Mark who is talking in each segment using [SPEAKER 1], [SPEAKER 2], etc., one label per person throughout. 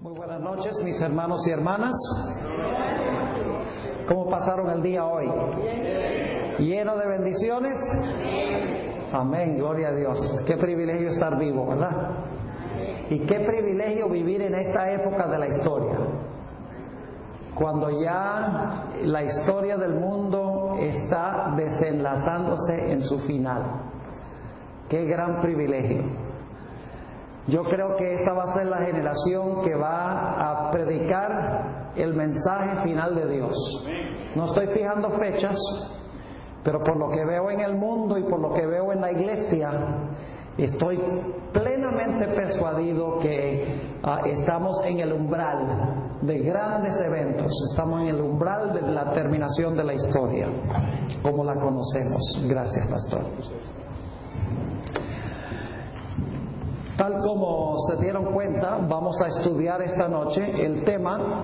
[SPEAKER 1] Muy buenas noches, mis hermanos y hermanas. ¿Cómo pasaron el día hoy? ¿Lleno de bendiciones? Amén, gloria a Dios. Qué privilegio estar vivo, ¿verdad? Y qué privilegio vivir en esta época de la historia, cuando ya la historia del mundo está desenlazándose en su final. Qué gran privilegio. Yo creo que esta va a ser la generación que va a predicar el mensaje final de Dios. No estoy fijando fechas, pero por lo que veo en el mundo y por lo que veo en la iglesia, estoy plenamente persuadido que estamos en el umbral de grandes eventos. Estamos en el umbral de la terminación de la historia, como la conocemos. Gracias, pastor. Tal como se dieron cuenta, vamos a estudiar esta noche el tema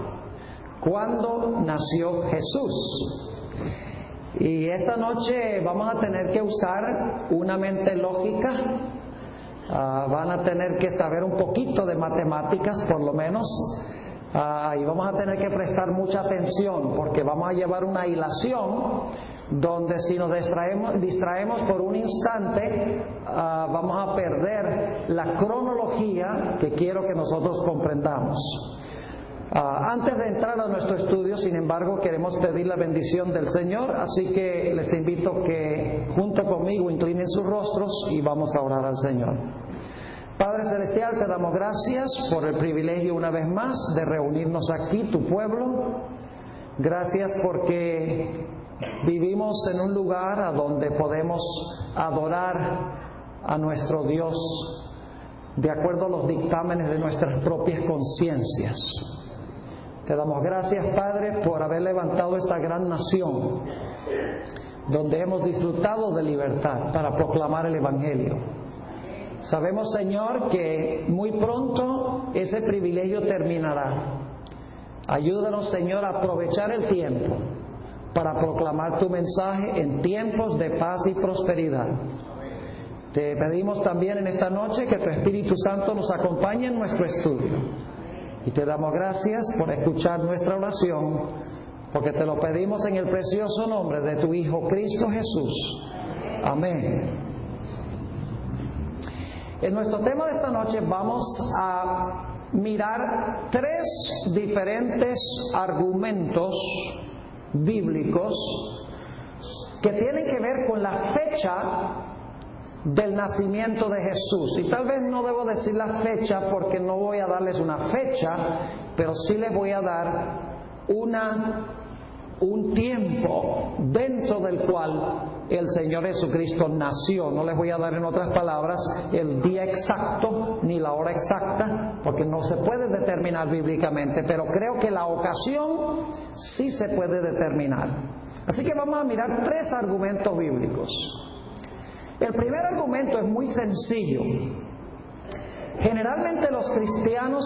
[SPEAKER 1] ¿Cuándo nació Jesús? Y esta noche vamos a tener que usar una mente lógica. Van a tener que saber un poquito de matemáticas, por lo menos. Y vamos a tener que prestar mucha atención, porque vamos a llevar una hilación donde si nos distraemos por un instante, vamos a perder la cronología que quiero que nosotros comprendamos. Antes de entrar a nuestro estudio, sin embargo, queremos pedir la bendición del Señor, así que les invito que junto conmigo inclinen sus rostros y vamos a orar al Señor. Padre Celestial, te damos gracias por el privilegio una vez más de reunirnos aquí, tu pueblo. Gracias porque vivimos en un lugar a donde podemos adorar a nuestro Dios de acuerdo a los dictámenes de nuestras propias conciencias. Te damos gracias, Padre, por haber levantado esta gran nación donde hemos disfrutado de libertad para proclamar el Evangelio. Sabemos, Señor, que muy pronto ese privilegio terminará. Ayúdanos, Señor, a aprovechar el tiempo para proclamar tu mensaje en tiempos de paz y prosperidad. Te pedimos también en esta noche que tu Espíritu Santo nos acompañe en nuestro estudio. Y te damos gracias por escuchar nuestra oración, porque te lo pedimos en el precioso nombre de tu Hijo Cristo Jesús. Amén. En nuestro tema de esta noche vamos a mirar tres diferentes argumentos bíblicos que tienen que ver con la fecha del nacimiento de Jesús. Y tal vez no debo decir la fecha porque no voy a darles una fecha, pero sí les voy a dar un tiempo dentro del cual el Señor Jesucristo nació. No les voy a dar, en otras palabras, el día exacto ni la hora exacta, porque no se puede determinar bíblicamente, pero creo que la ocasión sí se puede determinar. Así que vamos a mirar tres argumentos bíblicos. El primer argumento es muy sencillo. Generalmente los cristianos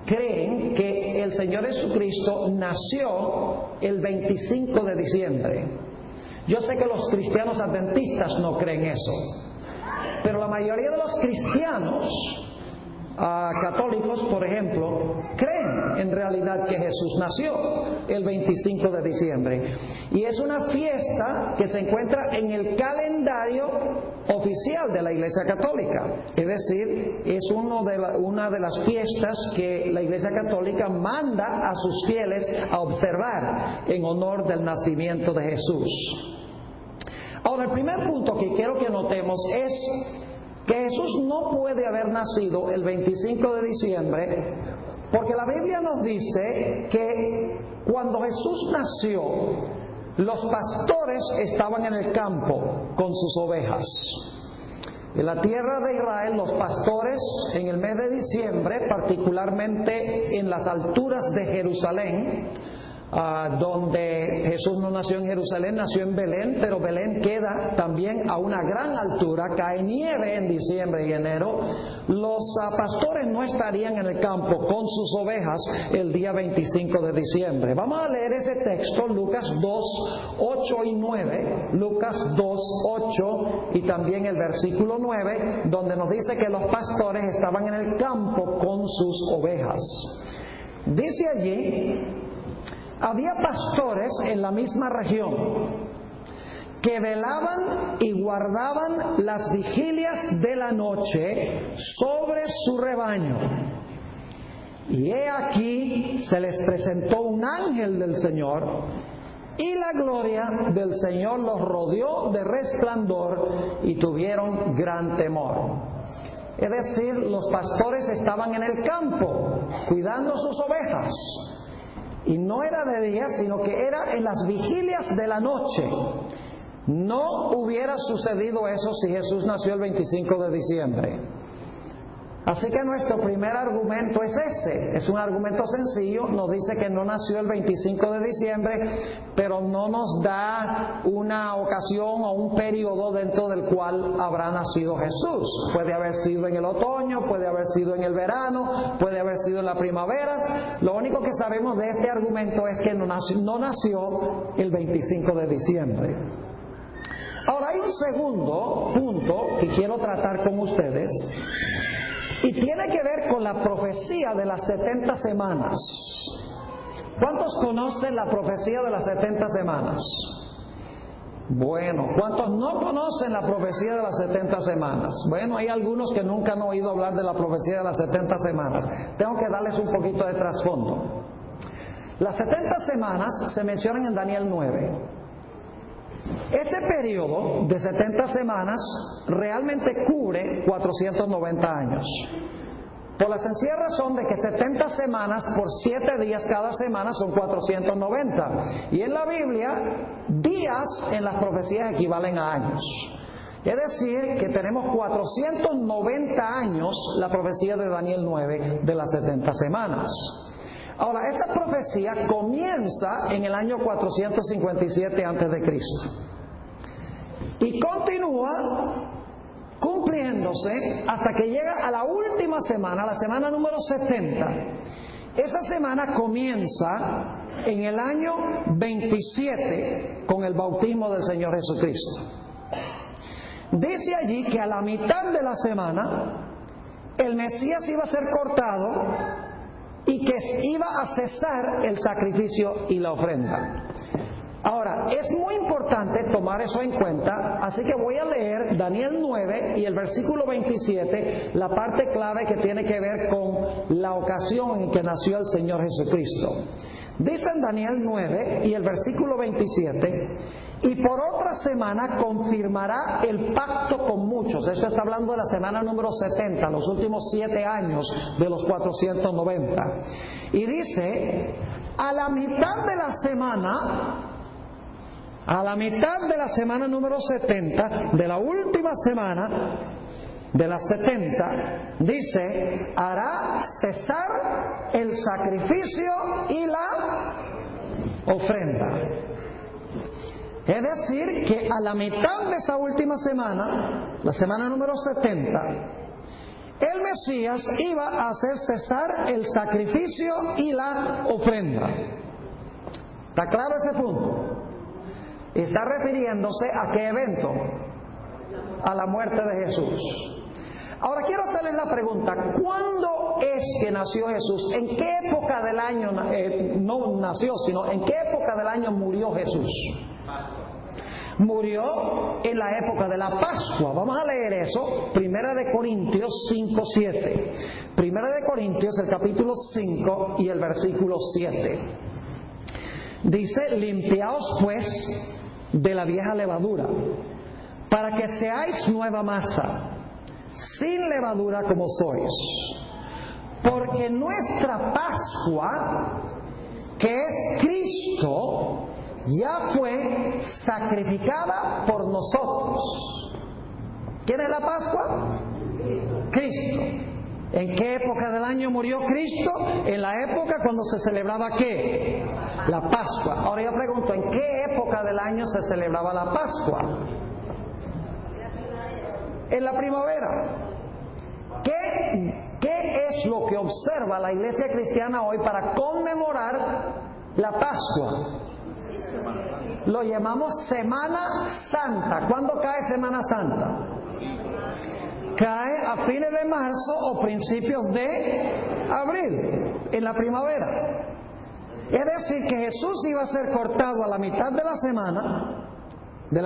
[SPEAKER 1] creen que el Señor Jesucristo nació el 25 de diciembre. Yo sé que los cristianos adventistas no creen eso, pero la mayoría de los cristianos católicos, por ejemplo, creen en realidad que Jesús nació el 25 de diciembre. Y es una fiesta que se encuentra en el calendario oficial de la Iglesia Católica. Es decir, es una de las fiestas que la Iglesia Católica manda a sus fieles a observar en honor del nacimiento de Jesús. Ahora, el primer punto que quiero que notemos es que Jesús no puede haber nacido el 25 de diciembre, porque la Biblia nos dice que cuando Jesús nació, los pastores estaban en el campo con sus ovejas. En la tierra de Israel, los pastores en el mes de diciembre, particularmente en las alturas de Jerusalén, donde Jesús no nació en Jerusalén, nació en Belén, pero Belén queda también a una gran altura, cae nieve en diciembre y enero. Los pastores no estarían en el campo con sus ovejas el día 25 de diciembre. Vamos a leer ese texto, Lucas 2, 8 y 9, Lucas 2, 8 y también el versículo 9, donde nos dice que los pastores estaban en el campo con sus ovejas. Dice allí: había pastores en la misma región que velaban y guardaban las vigilias de la noche sobre su rebaño. Y he aquí se les presentó un ángel del Señor, y la gloria del Señor los rodeó de resplandor, y tuvieron gran temor. Es decir, los pastores estaban en el campo cuidando sus ovejas. Y no era de día, sino que era en las vigilias de la noche. No hubiera sucedido eso si Jesús nació el 25 de diciembre. Así que nuestro primer argumento es ese. Es un argumento sencillo. Nos dice que no nació el 25 de diciembre, pero no nos da una ocasión o un periodo dentro del cual habrá nacido Jesús. Puede haber sido en el otoño, puede haber sido en el verano, puede haber sido en la primavera. Lo único que sabemos de este argumento es que no nació el 25 de diciembre. Ahora, hay un segundo punto que quiero tratar con ustedes, y tiene que ver con la profecía de las 70 semanas. ¿Cuántos conocen la profecía de las 70 semanas? Bueno, ¿cuántos no conocen la profecía de las 70 semanas? Bueno, hay algunos que nunca han oído hablar de la profecía de las 70 semanas. Tengo que darles un poquito de trasfondo. Las 70 semanas se mencionan en Daniel 9. Ese periodo de 70 semanas realmente cubre 490 años. Por la sencilla razón de que 70 semanas por 7 días cada semana son 490. Y en la Biblia, días en las profecías equivalen a años. Es decir, que tenemos 490 años la profecía de Daniel 9 de las 70 semanas. Ahora, esa profecía comienza en el año 457 a.C. y continúa cumpliéndose hasta que llega a la última semana, la semana número 70. Esa semana comienza en el año 27 con el bautismo del Señor Jesucristo. Dice allí que a la mitad de la semana el Mesías iba a ser cortado y que iba a cesar el sacrificio y la ofrenda. Ahora, es muy importante tomar eso en cuenta, así que voy a leer Daniel 9 y el versículo 27, la parte clave que tiene que ver con la ocasión en que nació el Señor Jesucristo. Dice en Daniel 9 y el versículo 27: y por otra semana confirmará el pacto con muchos. Esto está hablando de la semana número 70, los últimos 7 años de los 490. Y dice: a la mitad de la semana número 70, de la última semana de las 70, dice: hará cesar el sacrificio y la ofrenda. Es decir, que a la mitad de esa última semana, la semana número 70, el Mesías iba a hacer cesar el sacrificio y la ofrenda. ¿Está claro ese punto? Está refiriéndose a qué evento: a la muerte de Jesús. Ahora quiero hacerles la pregunta: ¿cuándo es que nació Jesús? ¿En qué época del año no nació, sino en qué época del año murió Jesús? Murió en la época de la Pascua. Vamos a leer eso, Primera de Corintios 5:7. Primera de Corintios, el capítulo 5 y el versículo 7. Dice: limpiaos pues de la vieja levadura, para que seáis nueva masa, sin levadura como sois. Porque nuestra Pascua, que es Cristo, ya fue sacrificada por nosotros. ¿Quién es la Pascua? Cristo. ¿En qué época del año murió Cristo? En la época cuando se celebraba ¿qué? La Pascua. Ahora yo pregunto, ¿en qué época del año se celebraba la Pascua? En la primavera. ¿Qué es lo que observa la iglesia cristiana hoy para conmemorar la Pascua? Lo llamamos Semana Santa. ¿Cuándo cae Semana Santa? Cae a fines de marzo o principios de abril, en la primavera. Es decir, que Jesús iba a ser cortado a la mitad de la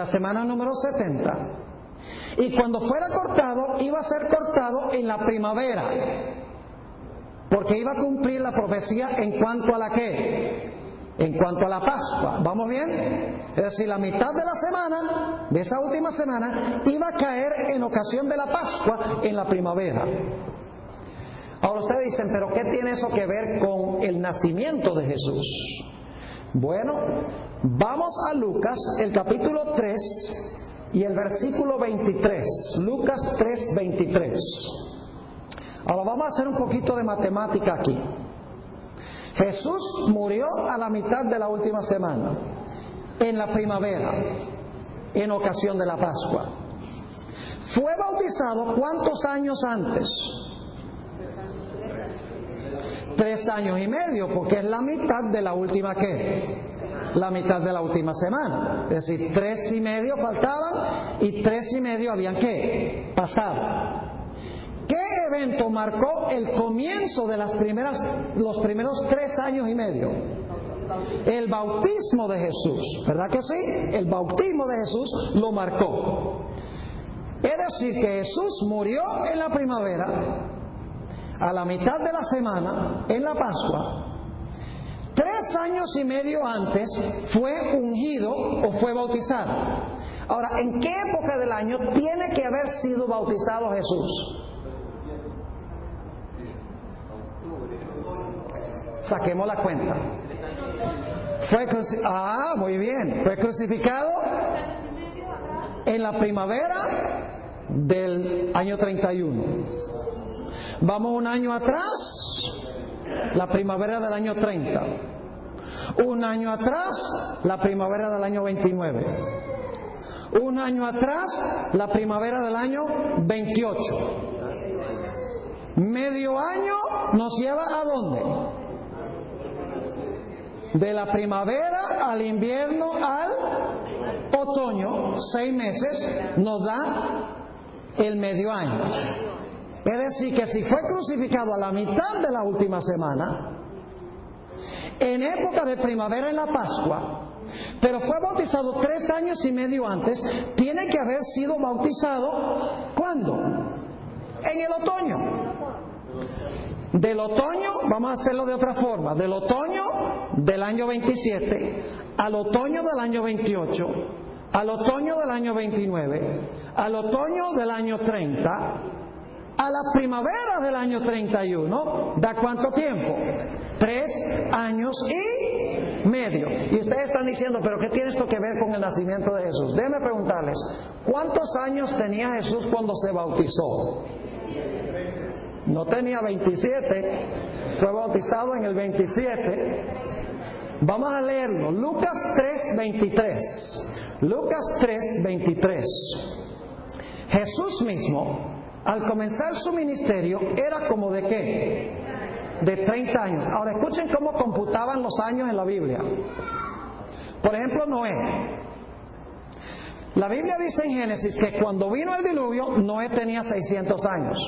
[SPEAKER 1] semana número 70. Y cuando fuera cortado, iba a ser cortado en la primavera, porque iba a cumplir la profecía en cuanto a la ¿qué? En cuanto a la Pascua. ¿Vamos bien? Es decir, la mitad de la semana, de esa última semana, iba a caer en ocasión de la Pascua en la primavera. Ahora ustedes dicen, ¿pero qué tiene eso que ver con el nacimiento de Jesús? Bueno, vamos a Lucas, el capítulo 3 y el versículo 23. Lucas 3, 23. Ahora vamos a hacer un poquito de matemática aquí. Jesús murió a la mitad de la última semana, en la primavera, en ocasión de la Pascua. Fue bautizado ¿cuántos años antes? 3 años y medio, porque es la mitad de la última ¿qué? La mitad de la última semana. Es decir, 3 y medio faltaban y 3 y medio habían ¿qué? Pasado. ¿Qué evento marcó el comienzo de los primeros 3 años y medio? El bautismo de Jesús, ¿verdad que sí? El bautismo de Jesús lo marcó. Es decir, que Jesús murió en la primavera, a la mitad de la semana, en la Pascua. 3 años y medio antes fue ungido o fue bautizado. Ahora, ¿en qué época del año tiene que haber sido bautizado Jesús? Saquemos la cuenta. Muy bien. Fue crucificado en la primavera del año 31. Vamos un año atrás, la primavera del año 30. Un año atrás, la primavera del año 29. Un año atrás, la primavera del año 28. Medio año nos lleva ¿a dónde? De la primavera al invierno al otoño, 6 meses, nos da el medio año. Es decir, que si fue crucificado a la mitad de la última semana, en época de primavera en la Pascua, pero fue bautizado 3 años y medio antes, tiene que haber sido bautizado ¿cuándo? En el otoño. Del otoño, vamos a hacerlo de otra forma, del otoño del año 27 al otoño del año 28, al otoño del año 29, al otoño del año 30, a la primavera del año 31, ¿da cuánto tiempo? 3 años y medio. Y ustedes están diciendo, ¿pero qué tiene esto que ver con el nacimiento de Jesús? Déjenme preguntarles, ¿cuántos años tenía Jesús cuando se bautizó? No tenía 27, fue bautizado en el 27. Vamos a leerlo, Lucas 3:23. Lucas 3:23. Jesús mismo, al comenzar su ministerio, era como ¿de qué? De 30 años. Ahora escuchen cómo computaban los años en la Biblia. Por ejemplo, Noé. La Biblia dice en Génesis que cuando vino el diluvio, Noé tenía 600 años.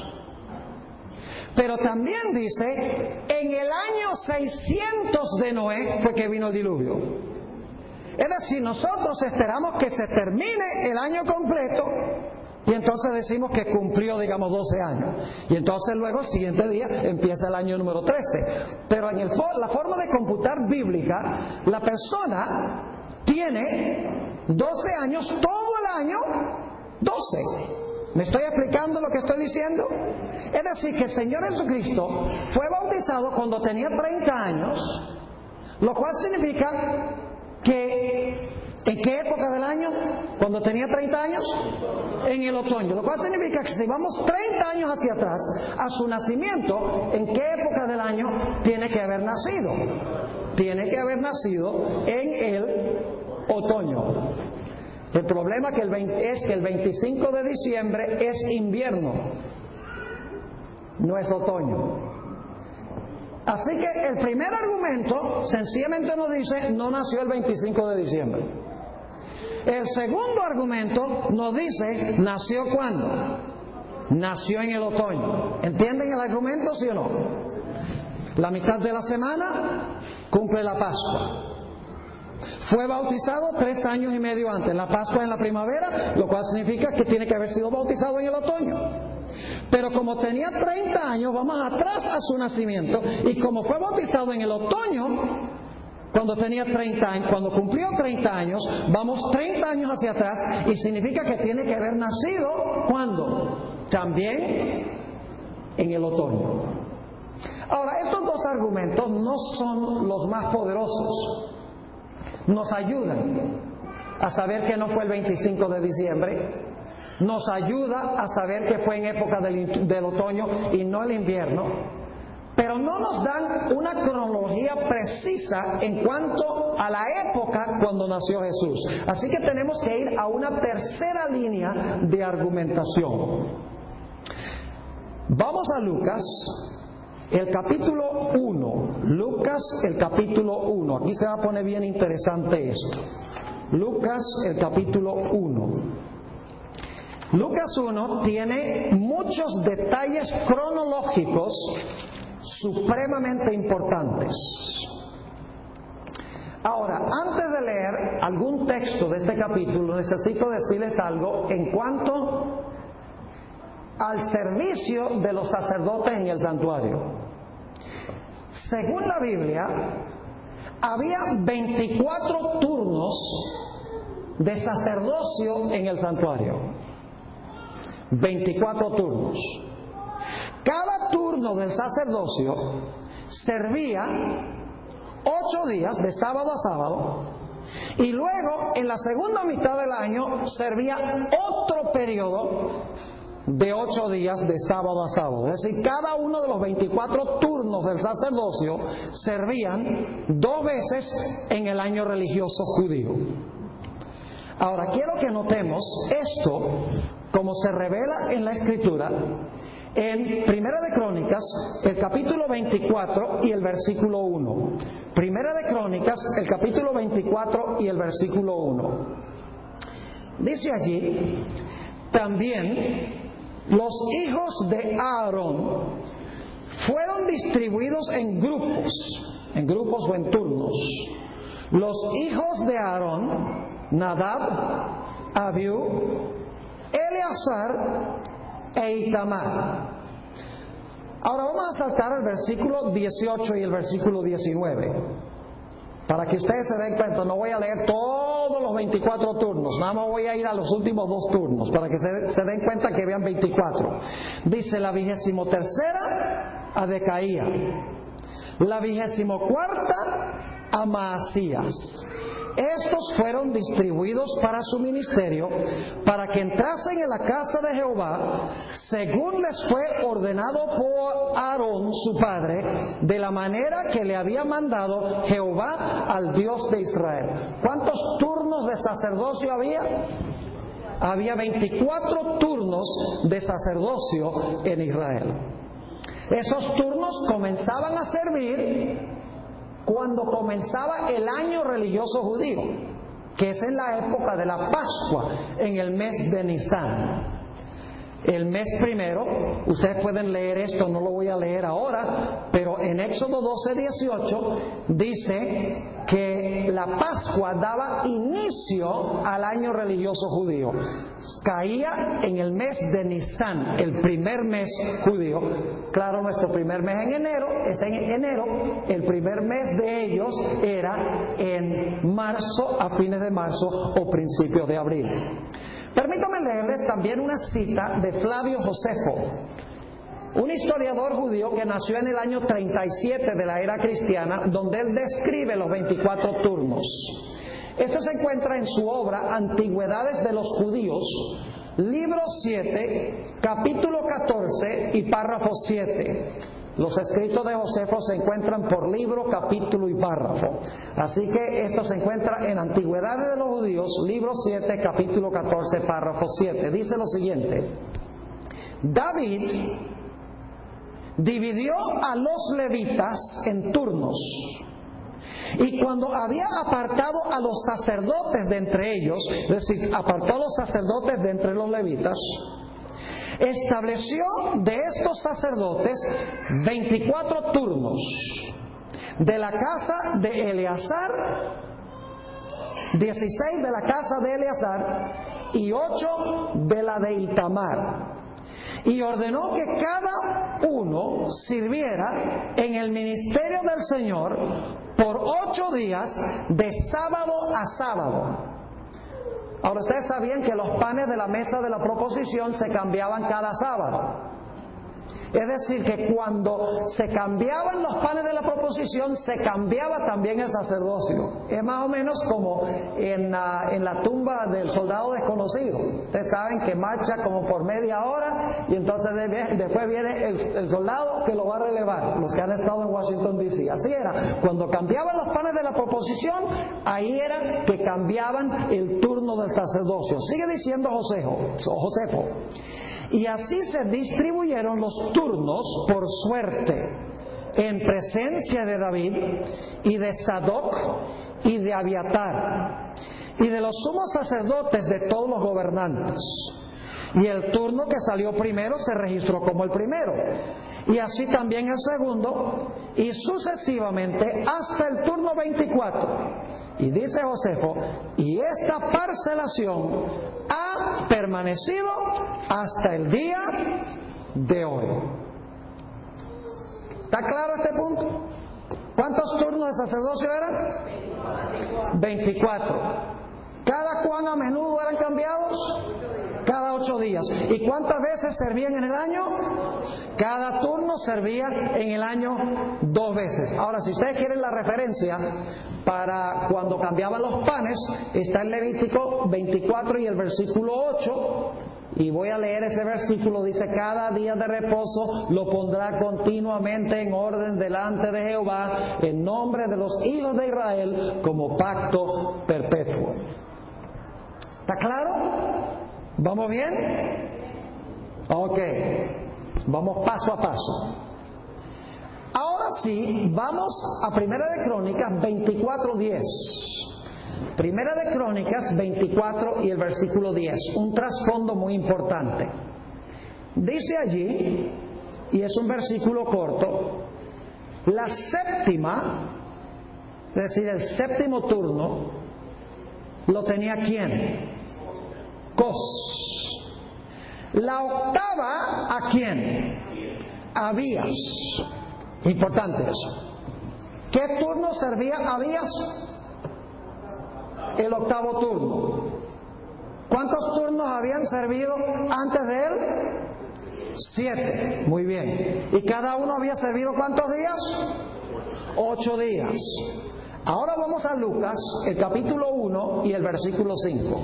[SPEAKER 1] Pero también dice, en el año 600 de Noé fue que vino el diluvio. Es decir, nosotros esperamos que se termine el año completo y entonces decimos que cumplió, digamos, 12 años. Y entonces luego, el siguiente día, empieza el año número 13. Pero en la forma de computar bíblica, la persona tiene 12 años, todo el año, 12. ¿Me estoy explicando lo que estoy diciendo? Es decir, que el Señor Jesucristo fue bautizado cuando tenía 30 años, lo cual significa que ¿En qué época del año? Cuando tenía 30 años, en el otoño. Lo cual significa que si vamos 30 años hacia atrás, a su nacimiento, ¿en qué época del año tiene que haber nacido? Tiene que haber nacido en el otoño. El problema es que el 25 de diciembre es invierno, no es otoño. Así que el primer argumento sencillamente nos dice, no nació el 25 de diciembre. El segundo argumento nos dice, ¿nació cuándo? Nació en el otoño. ¿Entienden el argumento, sí o no? La mitad de la semana cumple la Pascua. Fue bautizado 3 años y medio antes. La Pascua en la primavera, lo cual significa que tiene que haber sido bautizado en el otoño. Pero como tenía 30 años, vamos atrás a su nacimiento, y como fue bautizado en el otoño, cuando tenía 30 años, cuando cumplió 30 años, vamos 30 años hacia atrás, y significa que tiene que haber nacido, ¿cuándo? También en el otoño. Ahora, estos dos argumentos no son los más poderosos. Nos ayudan a saber que no fue el 25 de diciembre, nos ayuda a saber que fue en época del otoño y no el invierno, pero no nos dan una cronología precisa en cuanto a la época cuando nació Jesús. Así que tenemos que ir a una tercera línea de argumentación. Vamos a Lucas, el capítulo 1. Lucas, el capítulo 1. Aquí se va a poner bien interesante esto. Lucas, el capítulo 1. Lucas 1 tiene muchos detalles cronológicos supremamente importantes. Ahora, antes de leer algún texto de este capítulo, necesito decirles algo en cuanto al servicio de los sacerdotes en el santuario. Según la Biblia, había 24 turnos de sacerdocio en el santuario. 24 turnos. Cada turno del sacerdocio servía 8 días de sábado a sábado, y luego en la segunda mitad del año servía otro periodo de 8 días de sábado a sábado. Es decir, cada uno de los 24 turnos del sacerdocio servían 2 veces en el año religioso judío. Ahora, quiero que notemos esto como se revela en la Escritura en Primera de Crónicas, el capítulo 24 y el versículo 1. Primera de Crónicas, el capítulo 24 y el versículo 1. Dice allí, también los hijos de Aarón fueron distribuidos en grupos o en turnos. Los hijos de Aarón, Nadab, Abiú, Eleazar e Itamar. Ahora vamos a saltar al versículo 18 y el versículo 19 para que ustedes se den cuenta. No voy a leer todos los 24 turnos, nada más voy a ir a los últimos 2 turnos para que se den cuenta que vean 24. Dice la 23ª a Decaía, la 24ª a Maasías. Estos fueron distribuidos para su ministerio, para que entrasen en la casa de Jehová, según les fue ordenado por Aarón su padre, de la manera que le había mandado Jehová al Dios de Israel. ¿Cuántos turnos de sacerdocio había? Había 24 turnos de sacerdocio en Israel. Esos turnos comenzaban a servir cuando comenzaba el año religioso judío, que es en la época de la Pascua, en el mes de Nisan. El mes primero, ustedes pueden leer esto, no lo voy a leer ahora, pero en Éxodo 12:18 dice que la Pascua daba inicio al año religioso judío. Caía en el mes de Nisan, el primer mes judío. Claro, nuestro primer mes es en enero, el primer mes de ellos era en marzo, a fines de marzo o principios de abril. Permítanme leerles también una cita de Flavio Josefo, un historiador judío que nació en el año 37 de la era cristiana, donde él describe los 24 turnos. Esto se encuentra en su obra Antigüedades de los Judíos, libro 7, capítulo 14 y párrafo 7. Los escritos de Josefo se encuentran por libro, capítulo y párrafo. Así que esto se encuentra en Antigüedades de los Judíos, libro 7, capítulo 14, párrafo 7. Dice lo siguiente: David dividió a los levitas en turnos, y cuando había apartado a los sacerdotes de entre ellos, es decir, apartó a los sacerdotes de entre los levitas, estableció de estos sacerdotes 24 turnos de la casa de Eleazar, 16 de la casa de Eleazar y 8 de la de Itamar. Y ordenó que cada uno sirviera en el ministerio del Señor por 8 días de sábado a sábado. Ahora, ustedes sabían que los panes de la mesa de la proposición se cambiaban cada sábado. Es decir, que cuando se cambiaban los panes de la proposición, se cambiaba también el sacerdocio. Es más o menos como en la tumba del soldado desconocido. Ustedes saben que marcha como por media hora y entonces después viene el soldado que lo va a relevar, los que han estado en Washington D.C. Así era, cuando cambiaban los panes de la proposición, ahí era que cambiaban el turno del sacerdocio. Sigue diciendo Josefo. Y así se distribuyeron los turnos por suerte, en presencia de David y de Sadoc y de Abiatar y de los sumos sacerdotes de todos los gobernantes. Y el turno que salió primero se registró como el primero, y así también el segundo, y sucesivamente hasta el turno 24. Y dice Josefo, y esta parcelación ha permanecido hasta el día de hoy. ¿Está claro este punto? ¿Cuántos turnos de sacerdocio eran? 24. ¿Cada cuán a menudo eran cambiados? Cada 8 días. ¿Y cuántas veces servían en el año? Cada turno servía en el año 2 veces. Ahora, si ustedes quieren la referencia para cuando cambiaban los panes, está en Levítico 24 y el versículo 8. Y voy a leer ese versículo. Dice: cada día de reposo lo pondrá continuamente en orden delante de Jehová, en nombre de los hijos de Israel, como pacto perpetuo. ¿Está claro? ¿Vamos bien? Ok, vamos paso a paso. Ahora sí, vamos a Primera de Crónicas 24:10. Primera de Crónicas 24 y el versículo 10, un trasfondo muy importante. Dice allí, y es un versículo corto, la séptima, es decir, el séptimo turno, lo tenía ¿quién? Cos. La octava, ¿a quién? Abías. Importante eso. ¿Qué turno servía Abías? El octavo turno. ¿Cuántos turnos habían servido antes de él? 7. Muy bien. ¿Y cada uno había servido cuántos días? 8 días. Ahora vamos a Lucas, el capítulo 1 y el versículo 5.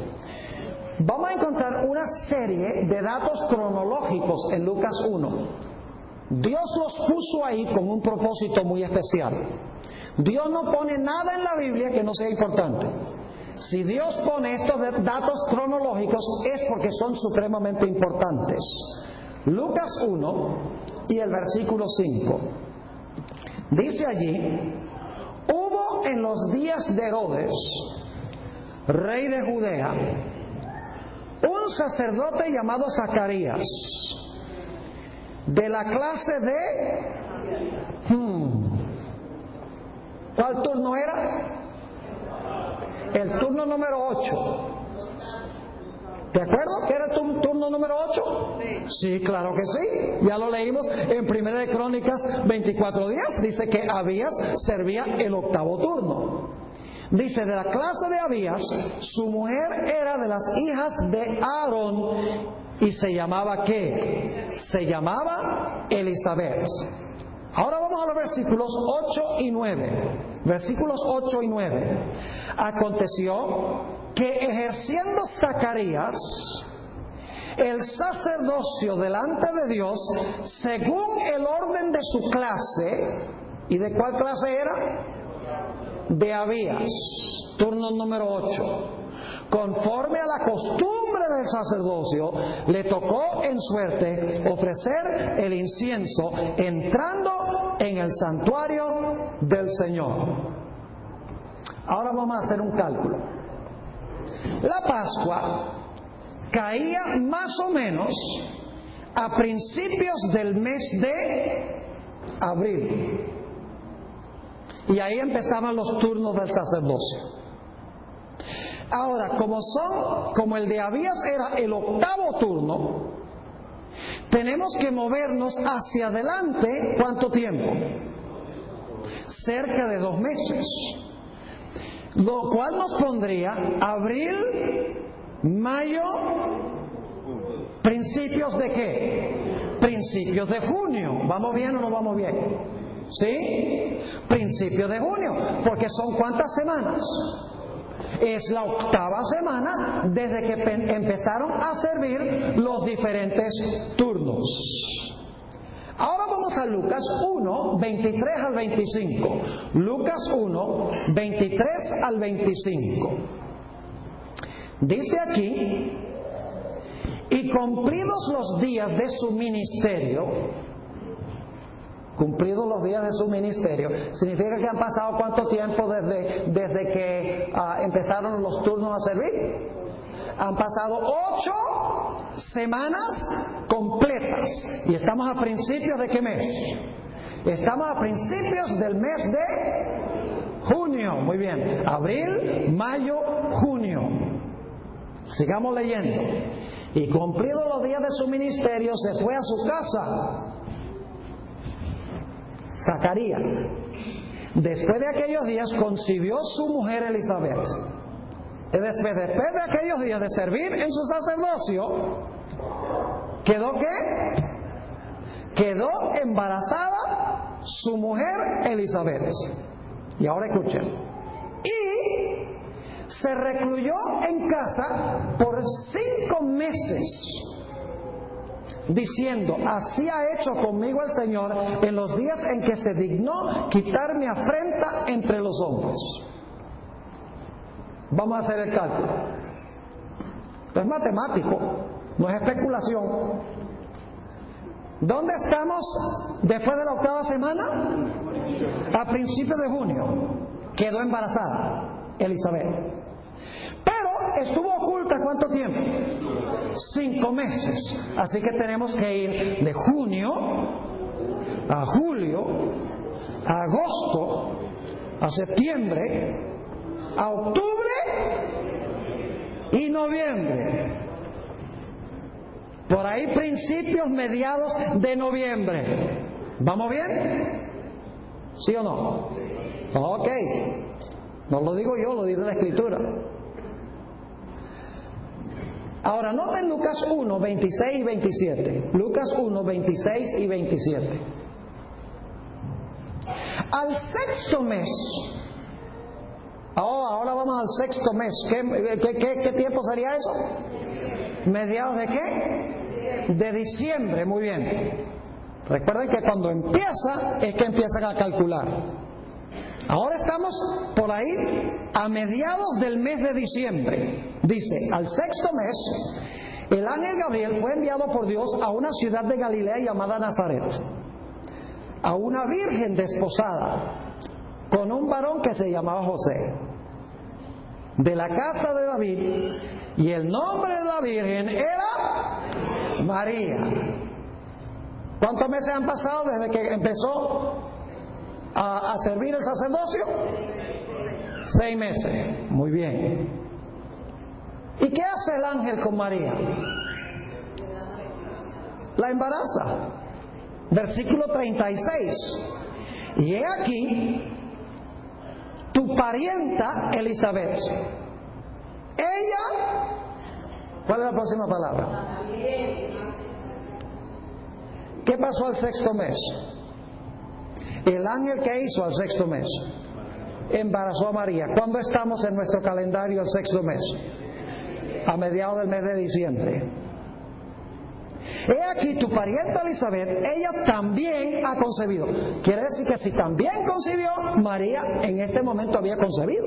[SPEAKER 1] Vamos a encontrar una serie de datos cronológicos en Lucas 1. Dios los puso ahí con un propósito muy especial. Dios no pone nada en la Biblia que no sea importante. Si Dios pone estos datos cronológicos es porque son supremamente importantes. Lucas 1 y el versículo 5. Dice allí: hubo en los días de Herodes, rey de Judea, un sacerdote llamado Zacarías, de la clase de... ¿Cuál turno era? El turno número 8. ¿De acuerdo? ¿Era el turno número 8? Sí, claro que sí. Ya lo leímos en Primera de Crónicas 24 días. Dice que Abías servía el octavo turno. Dice, de la clase de Abías, su mujer era de las hijas de Aarón y se llamaba ¿qué? Se llamaba Elizabeth. Ahora vamos a los versículos 8 y 9. Versículos 8 y 9. Aconteció que ejerciendo Zacarías el sacerdocio delante de Dios, según el orden de su clase, ¿y de cuál clase era? De Abías, turno número 8. Conforme a la costumbre del sacerdocio, le tocó en suerte ofrecer el incienso entrando en el santuario del Señor. Ahora vamos a hacer un cálculo. La Pascua caía más o menos a principios del mes de abril. Y ahí empezaban los turnos del sacerdocio. Ahora, como el de Abías era el 8º turno, tenemos que movernos hacia adelante, ¿cuánto tiempo? Cerca de 2 meses. Lo cual nos pondría abril, mayo, principios de ¿qué? Principios de junio. ¿Vamos bien o no vamos bien? ¿Sí? Principios de junio. Porque son ¿cuántas semanas? Es la 8ª semana desde que empezaron a servir los diferentes turnos. Ahora vamos a Lucas 1, 23 al 25. Lucas 1, 23 al 25. Dice aquí: y cumplidos los días de su ministerio, cumplidos los días de su ministerio, significa que han pasado ¿cuánto tiempo desde que empezaron los turnos a servir? Han pasado 8 semanas completas. ¿Y estamos a principios de qué mes? Estamos a principios del mes de junio. Muy bien. Abril, mayo, junio. Sigamos leyendo. Y cumplidos los días de su ministerio, se fue a su casa Zacarías. Después de aquellos días concibió su mujer Elizabeth. Después de aquellos días de servir en su sacerdocio, ¿quedó qué? Quedó embarazada su mujer Elizabeth. Y ahora escuchen. Y se recluyó en casa por 5 meses, diciendo: así ha hecho conmigo el Señor en los días en que se dignó quitar mi afrenta entre los hombres. Vamos a hacer el cálculo. Esto es matemático, no es especulación. ¿Dónde estamos después de la 8ª semana? A principios de junio. Quedó embarazada Elizabeth. Pero estuvo oculta ¿cuánto tiempo? 5 meses. Así que tenemos que ir de junio a julio, a agosto, a septiembre, a octubre y noviembre. Por ahí principios, mediados de noviembre. ¿Vamos bien? ¿Sí o no? Ok. No lo digo yo, lo dice la Escritura. Ahora, noten Lucas 1, 26 y 27. Lucas 1, 26 y 27. Al 6º mes. Ahora vamos al 6º mes. ¿Qué tiempo sería eso? ¿Mediados de qué? De diciembre, muy bien. Recuerden que cuando empieza es que empiezan a calcular. Ahora estamos por ahí a mediados del mes de diciembre. Dice: al 6º mes, el ángel Gabriel fue enviado por Dios a una ciudad de Galilea llamada Nazaret, a una virgen desposada con un varón que se llamaba José, de la casa de David, y el nombre de la virgen era María. ¿Cuántos meses han pasado desde que empezó a servir el sacerdocio? 6 meses. Muy bien. ¿Y qué hace el ángel con María? La embaraza. Versículo 36. Y he aquí tu parienta Elizabeth. Ella, ¿cuál es la próxima palabra? ¿Qué pasó al 6º mes? El ángel que hizo al sexto mes embarazó a María. ¿Cuándo estamos en nuestro calendario el sexto mes? A mediados del mes de diciembre. He aquí tu parienta Elizabeth, ella también ha concebido. Quiere decir que si también concibió, María en este momento había concebido.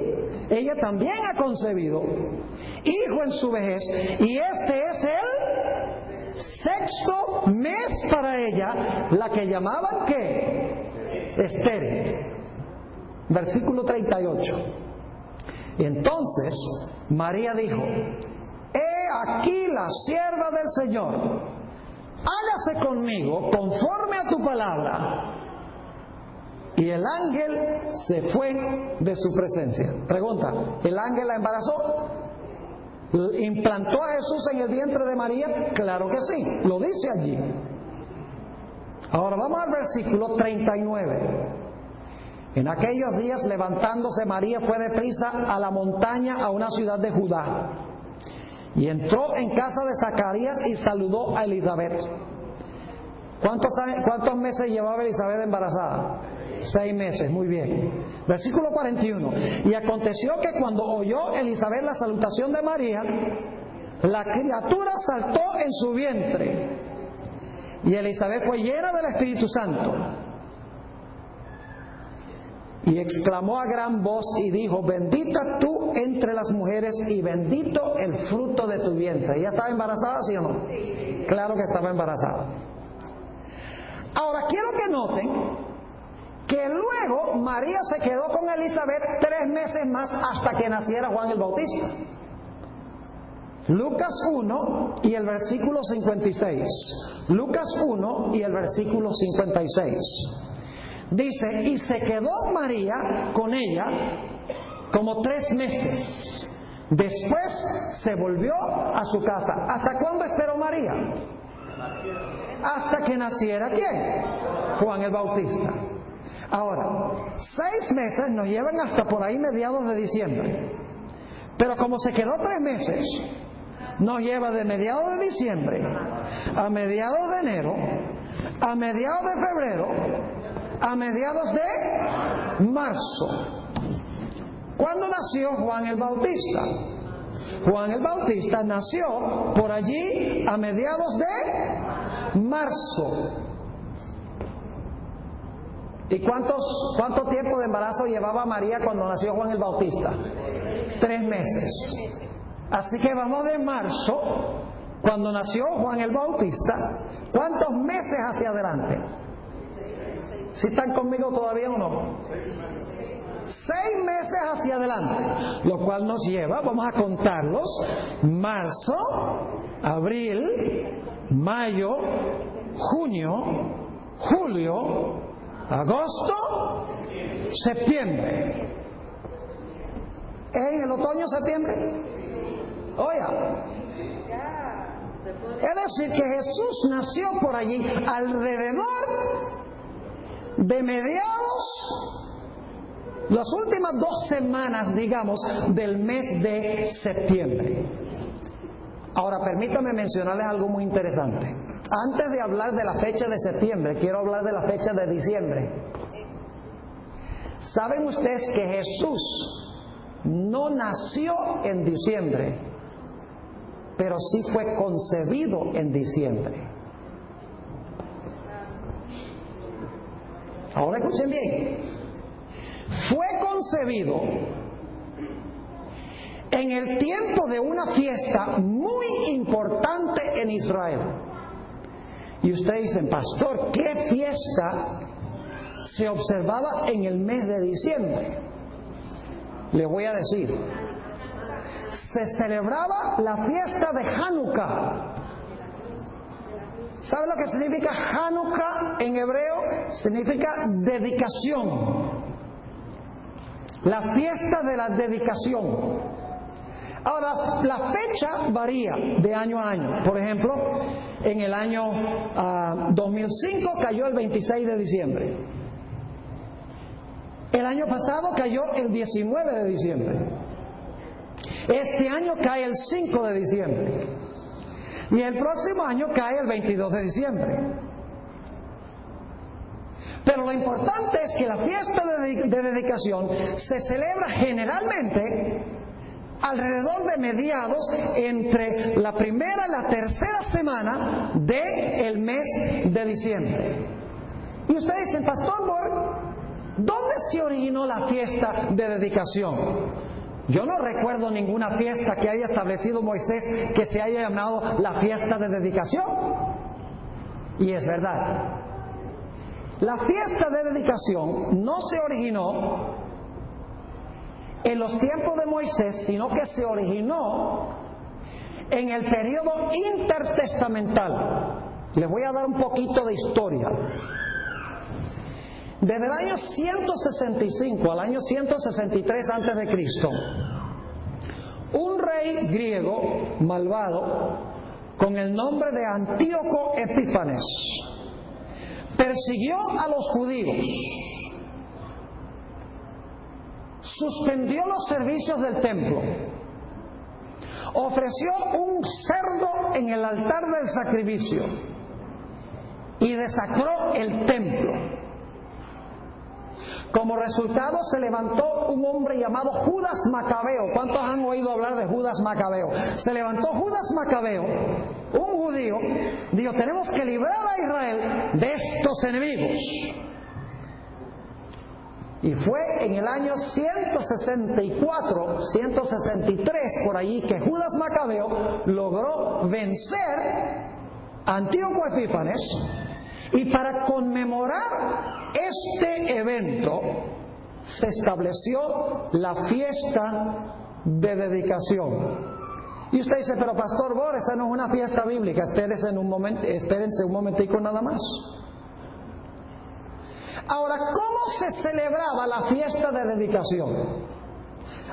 [SPEAKER 1] Ella también ha concebido hijo en su vejez, y este es el sexto mes para ella, la que llamaban ¿qué? Estéril. Versículo 38. Y entonces María dijo: he aquí la sierva del Señor, hágase conmigo conforme a tu palabra. Y el ángel se fue de su presencia. Pregunta: ¿el ángel la embarazó? ¿Implantó a Jesús en el vientre de María? Claro que sí, lo dice allí. Ahora vamos al versículo 39. En aquellos días, levantándose María, fue deprisa a la montaña, a una ciudad de Judá, y entró en casa de Zacarías y saludó a Elizabeth. ¿Cuántos meses llevaba Elizabeth embarazada? 6 meses, muy bien. Versículo 41. Y aconteció que cuando oyó Elizabeth la salutación de María, la criatura saltó en su vientre, y Elizabeth fue llena del Espíritu Santo. Y exclamó a gran voz y dijo: bendita tú entre las mujeres y bendito el fruto de tu vientre. ¿Ella estaba embarazada, sí o no? Sí. Claro que estaba embarazada. Ahora quiero que noten que luego María se quedó con Elizabeth 3 meses más hasta que naciera Juan el Bautista. Lucas 1 y el versículo 56. Lucas 1 y el versículo 56. Dice: y se quedó María con ella como 3 meses. Después se volvió a su casa. ¿Hasta cuándo esperó María? Hasta que naciera ¿quién? Juan el Bautista. Ahora, 6 meses nos llevan hasta por ahí mediados de diciembre. Pero como se quedó 3 meses, nos lleva de mediados de diciembre a mediados de enero, a mediados de febrero, a mediados de marzo. ¿Cuándo nació Juan el Bautista? Juan el Bautista nació por allí a mediados de marzo. ¿Y cuánto tiempo de embarazo llevaba María cuando nació Juan el Bautista? 3 meses. Así que vamos de marzo, cuando nació Juan el Bautista, ¿cuántos meses hacia adelante? ¿Sí están conmigo todavía o no? 6 meses hacia adelante, lo cual nos lleva, vamos a contarlos: marzo, abril, mayo, junio, julio, agosto, septiembre. ¿En el otoño, septiembre? Oiga, es decir que Jesús nació por allí alrededor de mediados, las últimas 2 semanas, digamos, del mes de septiembre. Ahora, permítanme mencionarles algo muy interesante. Antes de hablar de la fecha de septiembre, quiero hablar de la fecha de diciembre. ¿Saben ustedes que Jesús no nació en diciembre, pero sí fue concebido en diciembre? Ahora escuchen bien. Fue concebido en el tiempo de una fiesta muy importante en Israel. Y ustedes dicen: pastor, ¿qué fiesta se observaba en el mes de diciembre? Le voy a decir: se celebraba la fiesta de Hanukkah. ¿Sabe lo que significa Hanukkah en hebreo? Significa dedicación. La fiesta de la dedicación. Ahora, la fecha varía de año a año. Por ejemplo, en el año 2005 cayó el 26 de diciembre. El año pasado cayó el 19 de diciembre. Este año cae el 5 de diciembre. Y el próximo año cae el 22 de diciembre. Pero lo importante es que la fiesta de dedicación se celebra generalmente alrededor de mediados entre la primera y la tercera semana del mes de diciembre. Y ustedes dicen, Pastor Borg, ¿dónde se originó la fiesta de dedicación? Yo no recuerdo ninguna fiesta que haya establecido Moisés que se haya llamado la fiesta de dedicación. Y es verdad. La fiesta de dedicación no se originó en los tiempos de Moisés, sino que se originó en el periodo intertestamental. Les voy a dar un poquito de historia. Desde el año 165 al año 163 a.C., un rey griego malvado con el nombre de Antíoco Epífanes persiguió a los judíos, suspendió los servicios del templo, ofreció un cerdo en el altar del sacrificio y desacró el templo. Como resultado se levantó un hombre llamado Judas Macabeo. ¿Cuántos han oído hablar de Judas Macabeo? Se levantó Judas Macabeo, un judío, dijo, tenemos que librar a Israel de estos enemigos. Y fue en el año 164, 163 por allí que Judas Macabeo logró vencer a Antíoco Epífanes. Y para conmemorar este evento se estableció la fiesta de dedicación. Y usted dice, pero Pastor Borg, esa no es una fiesta bíblica. Espérense un momentico nada más. Ahora, ¿cómo se celebraba la fiesta de dedicación?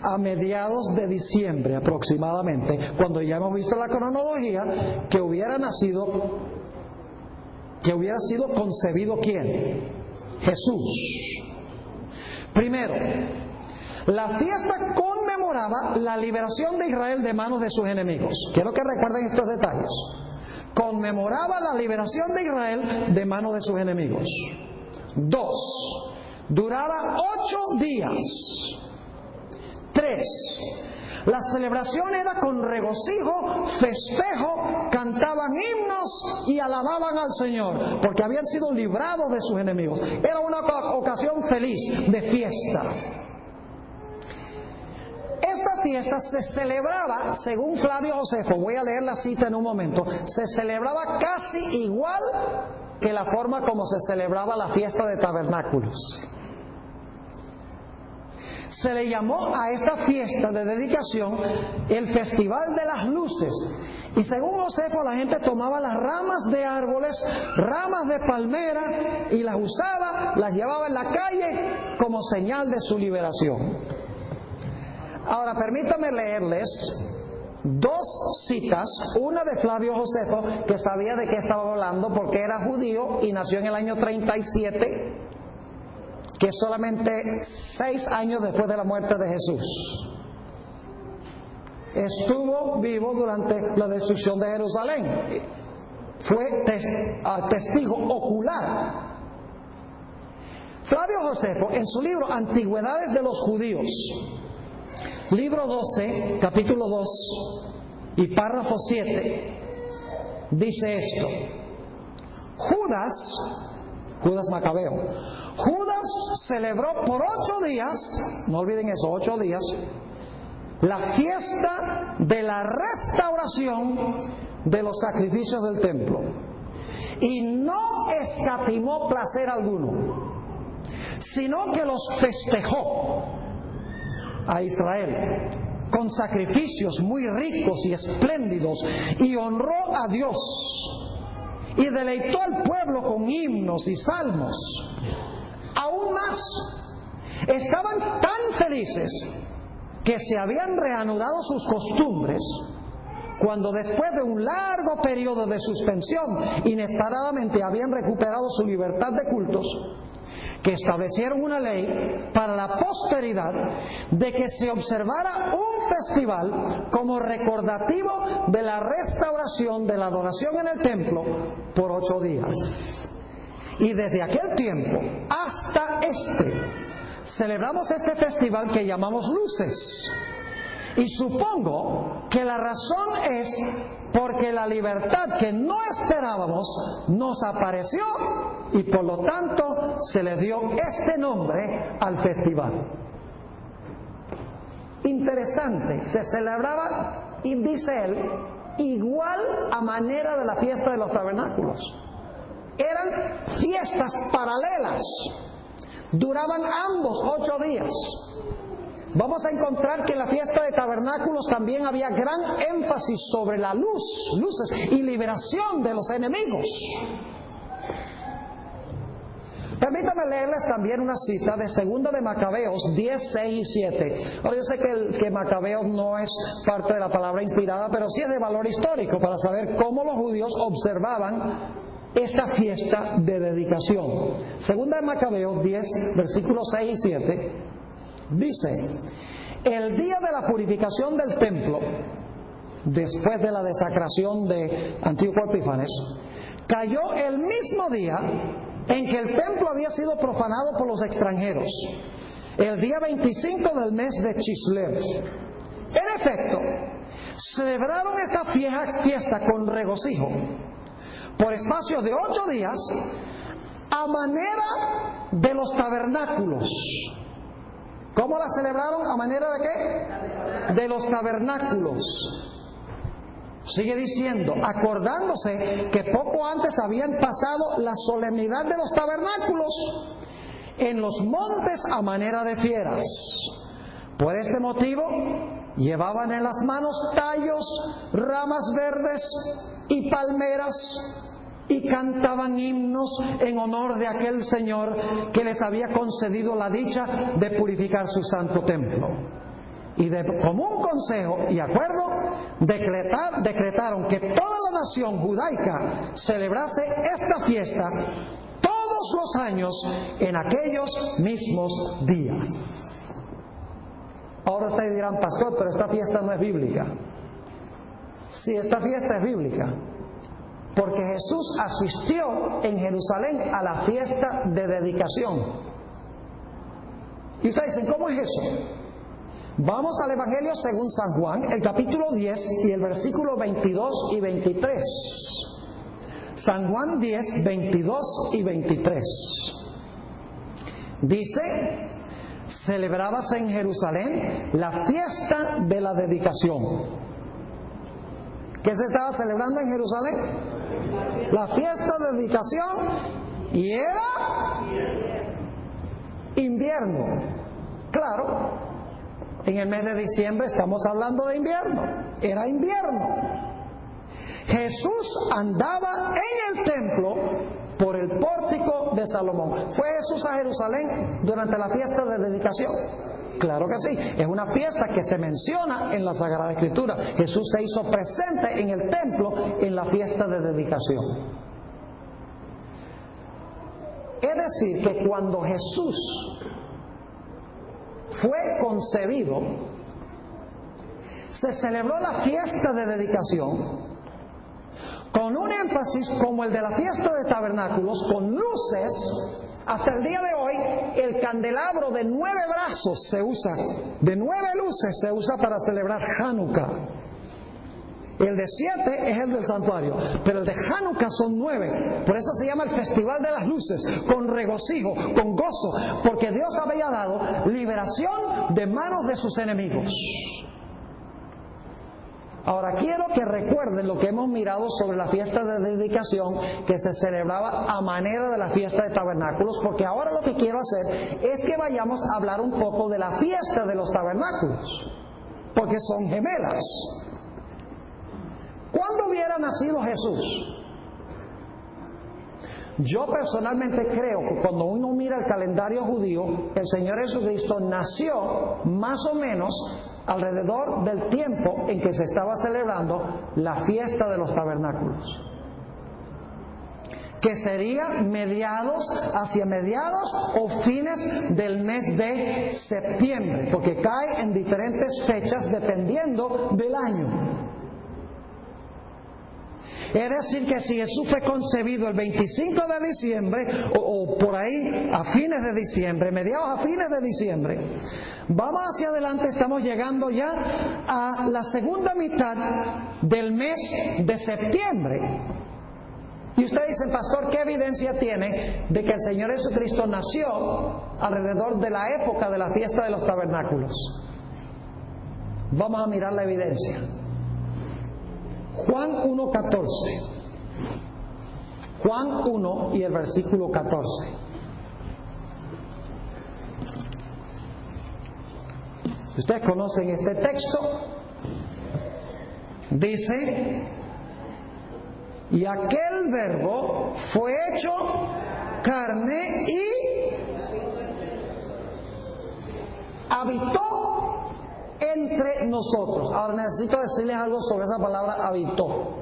[SPEAKER 1] A mediados de diciembre aproximadamente, cuando ya hemos visto la cronología, que hubiera sido concebido ¿quién? Jesús. Primero, la fiesta conmemoraba la liberación de Israel de manos de sus enemigos. Quiero que recuerden estos detalles. Conmemoraba la liberación de Israel de manos de sus enemigos. 2. Duraba 8 días. 3. La celebración era con regocijo, festejo, cantaban himnos y alababan al Señor, porque habían sido librados de sus enemigos. Era una ocasión feliz, de fiesta. Esta fiesta se celebraba, según Flavio Josefo, voy a leer la cita en un momento, se celebraba casi igual que la forma como se celebraba la fiesta de tabernáculos. Se le llamó a esta fiesta de dedicación el Festival de las Luces. Y según Josefo, la gente tomaba las ramas de árboles, ramas de palmera, y las usaba, las llevaba en la calle como señal de su liberación. Ahora, permítanme leerles 2 citas, una de Flavio Josefo, que sabía de qué estaba hablando porque era judío y nació en el año 37, que es solamente 6 años después de la muerte de Jesús. Estuvo vivo durante la destrucción de Jerusalén. Fue testigo ocular. Flavio Josefo, en su libro Antigüedades de los Judíos, libro 12, capítulo 2 y párrafo 7, dice esto: Judas Macabeo, Judas celebró por 8 días, no olviden eso, 8 días, la fiesta de la restauración de los sacrificios del templo, y no escatimó placer alguno, sino que los festejó a Israel con sacrificios muy ricos y espléndidos, y honró a Dios y deleitó al pueblo con himnos y salmos. Aún más, estaban tan felices que se habían reanudado sus costumbres cuando, después de un largo periodo de suspensión, inesperadamente habían recuperado su libertad de cultos, que establecieron una ley para la posteridad de que se observara un festival como recordativo de la restauración de la adoración en el templo por 8 días. Y desde aquel tiempo hasta celebramos este festival que llamamos Luces. Y supongo que la razón es porque la libertad que no esperábamos nos apareció y por lo tanto se le dio este nombre al festival. Interesante, se celebraba, y dice él, igual a manera de la fiesta de los tabernáculos. Eran fiestas paralelas, duraban ambos 8 días. Vamos a encontrar que en la fiesta de tabernáculos también había gran énfasis sobre la luces y liberación de los enemigos. Permítame leerles también una cita de 2 de Macabeos 10, 6 y 7. Ahora, yo sé que Macabeos no es parte de la palabra inspirada, pero sí es de valor histórico para saber cómo los judíos observaban esta fiesta de dedicación. 2 de Macabeos 10, versículos 6 y 7, dice: el día de la purificación del templo, después de la desacración de Antíoco Epífanes, cayó el mismo día en que el templo había sido profanado por los extranjeros, el día 25 del mes de Chislev. En efecto, celebraron esta fiesta con regocijo por espacio de 8 días a manera de los tabernáculos. ¿Cómo la celebraron? ¿A manera de qué? De los tabernáculos. Sigue diciendo, acordándose que poco antes habían pasado la solemnidad de los tabernáculos en los montes a manera de fieras. Por este motivo, llevaban en las manos tallos, ramas verdes y palmeras, y cantaban himnos en honor de aquel Señor que les había concedido la dicha de purificar su santo templo. Y de común consejo y acuerdo decretaron que toda la nación judaica celebrase esta fiesta todos los años en aquellos mismos días. Ahora ustedes dirán, pastor, pero esta fiesta no es bíblica. Sí, esta fiesta es bíblica, porque Jesús asistió en Jerusalén a la fiesta de dedicación. Y ustedes dicen, ¿cómo es eso? Vamos al Evangelio según San Juan, el capítulo 10 y el versículo 22 y 23. San Juan 10, 22 y 23. Dice: celebrábase en Jerusalén la fiesta de la dedicación. ¿Qué se estaba celebrando en Jerusalén? La fiesta de dedicación, y era invierno. Claro, en el mes de diciembre estamos hablando de invierno. Era invierno. Jesús andaba en el templo por el pórtico de Salomón. ¿Fue Jesús a Jerusalén durante la fiesta de dedicación? Claro que sí. Es una fiesta que se menciona en la Sagrada Escritura. Jesús se hizo presente en el templo en la fiesta de dedicación. Es decir, que cuando Jesús fue concebido, se celebró la fiesta de dedicación con un énfasis como el de la fiesta de tabernáculos, con luces. Hasta el día de hoy, el candelabro de 9 brazos se usa, de 9 luces se usa para celebrar Hanukkah. El de 7 es el del santuario, pero el de Hanukkah son 9. Por eso se llama el Festival de las Luces, con regocijo, con gozo, porque Dios había dado liberación de manos de sus enemigos. Ahora quiero que recuerden lo que hemos mirado sobre la fiesta de dedicación, que se celebraba a manera de la fiesta de tabernáculos, porque ahora lo que quiero hacer es que vayamos a hablar un poco de la fiesta de los tabernáculos, porque son gemelas. ¿Cuándo hubiera nacido Jesús? Yo personalmente creo que cuando uno mira el calendario judío, el Señor Jesucristo nació más o menos alrededor del tiempo en que se estaba celebrando la fiesta de los tabernáculos, que sería hacia mediados o fines del mes de septiembre, porque cae en diferentes fechas dependiendo del año. Es decir, que si Jesús fue concebido el 25 de diciembre, o por ahí a fines de diciembre, mediados a fines de diciembre, vamos hacia adelante, estamos llegando ya a la segunda mitad del mes de septiembre. Y usted dice, pastor, ¿qué evidencia tiene de que el Señor Jesucristo nació alrededor de la época de la fiesta de los tabernáculos? Vamos a mirar la evidencia. Juan 1:14. Juan 1 y el versículo 14. Ustedes conocen este texto. Dice: y aquel verbo fue hecho carne y habitó entre nosotros. Ahora necesito decirles algo sobre esa palabra habitó.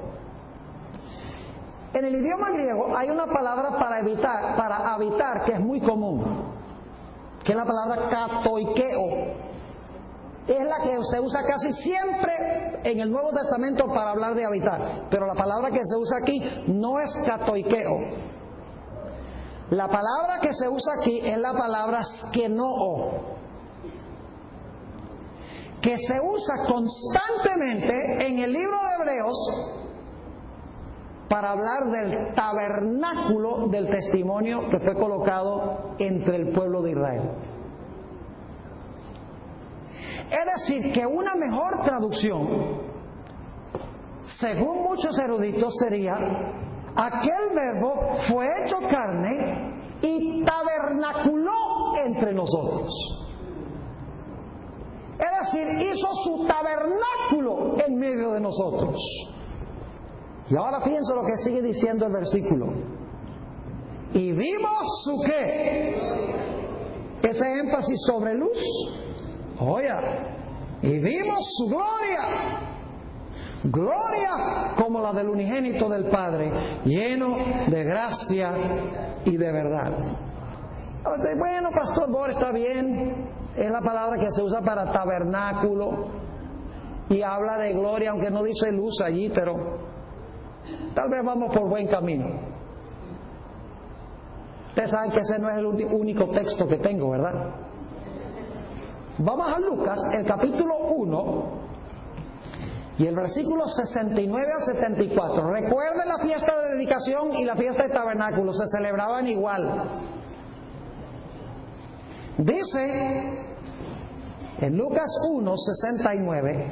[SPEAKER 1] En el idioma griego hay una palabra para habitar que es muy común, que es la palabra katoikeo. Es la que se usa casi siempre en el Nuevo Testamento para hablar de habitar. Pero la palabra que se usa aquí no es katoikeo. La palabra que se usa aquí es la palabra skenoo, que se usa constantemente en el libro de Hebreos para hablar del tabernáculo del testimonio que fue colocado entre el pueblo de Israel. Es decir, que una mejor traducción, según muchos eruditos, sería: aquel verbo fue hecho carne y tabernaculó entre nosotros. Es decir, hizo su tabernáculo en medio de nosotros. Y ahora fíjense lo que sigue diciendo el versículo. Y vimos su ¿qué? Ese énfasis sobre luz. Oye, y vimos su gloria. Gloria como la del unigénito del Padre, lleno de gracia y de verdad. Bueno, pastor Bor, está bien. Es la palabra que se usa para tabernáculo y habla de gloria, aunque no dice luz allí, pero tal vez vamos por buen camino. Ustedes saben que ese no es el único texto que tengo, ¿verdad? Vamos a Lucas, el capítulo 1 y el versículo 69 al 74. Recuerden la fiesta de dedicación y la fiesta de tabernáculo, se celebraban igual. Dice en Lucas 1, 69,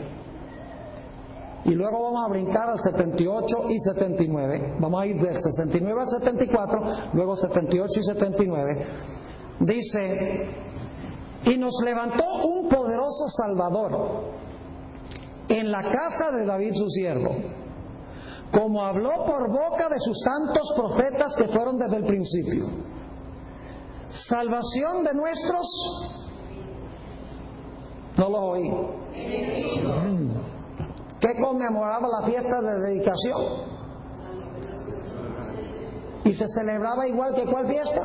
[SPEAKER 1] y luego vamos a brincar al 78 y 79. Vamos a ir del 69 al 74, luego 78 y 79. Dice: y nos levantó un poderoso Salvador en la casa de David su siervo, como habló por boca de sus santos profetas que fueron desde el principio. Salvación de nuestros... No lo oí. ¿Qué conmemoraba la fiesta de dedicación? ¿Y se celebraba igual que cuál fiesta?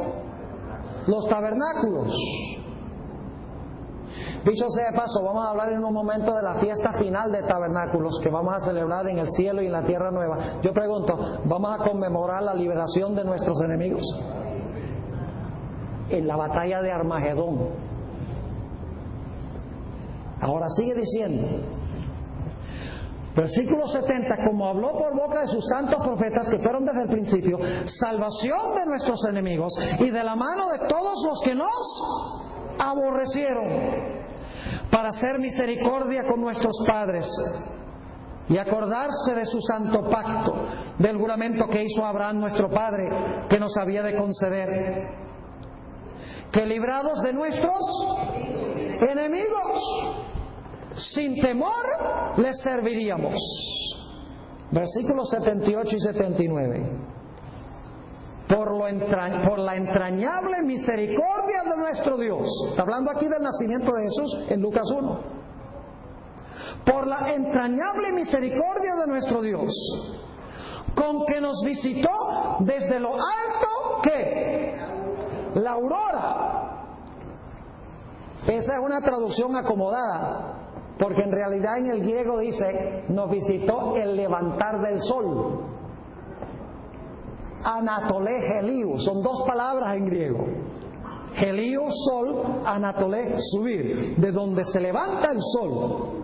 [SPEAKER 1] Los tabernáculos. Dicho sea de paso, vamos a hablar en un momento de la fiesta final de tabernáculos que vamos a celebrar en el cielo y en la tierra nueva. Yo pregunto, ¿vamos a conmemorar la liberación de nuestros enemigos? En la batalla de Armagedón. Ahora sigue diciendo, versículo 70, como habló por boca de sus santos profetas que fueron desde el principio, salvación de nuestros enemigos y de la mano de todos los que nos aborrecieron, para hacer misericordia con nuestros padres y acordarse de su santo pacto, del juramento que hizo Abraham nuestro padre, que nos había de conceder, que librados de nuestros enemigos, sin temor les serviríamos. Versículos 78 y 79. Por la entrañable misericordia de nuestro Dios. Está hablando aquí del nacimiento de Jesús en Lucas 1. Por la entrañable misericordia de nuestro Dios, con que nos visitó desde lo alto, ¿qué? La aurora. Esa es una traducción acomodada, porque en realidad en el griego dice, nos visitó el levantar del sol. Anatolé Heliu. Son dos palabras en griego. Heliu, sol, Anatolé, subir, de donde se levanta el sol.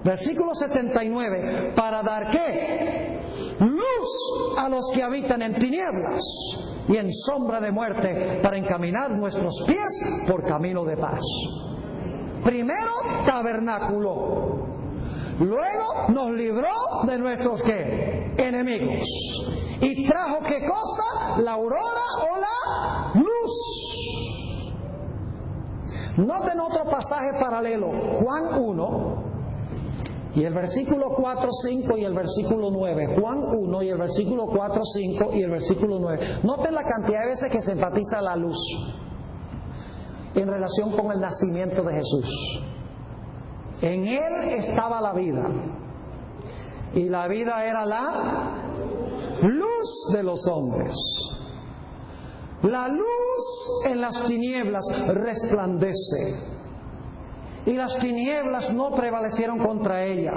[SPEAKER 1] Versículo 79, para dar ¿qué? Luz a los que habitan en tinieblas y en sombra de muerte, para encaminar nuestros pies por camino de paz. Primero tabernáculo, luego nos libró de nuestros ¿qué? Enemigos, y trajo ¿qué cosa? La aurora o la luz. Noten otro pasaje paralelo, Juan 1 y el versículo 4, 5 y el versículo 9. Juan 1 y el versículo 4, 5 y el versículo 9. Noten la cantidad de veces que se enfatiza la luz en relación con el nacimiento de Jesús. En Él estaba la vida, y la vida era la luz de los hombres. La luz en las tinieblas resplandece, y las tinieblas no prevalecieron contra ella.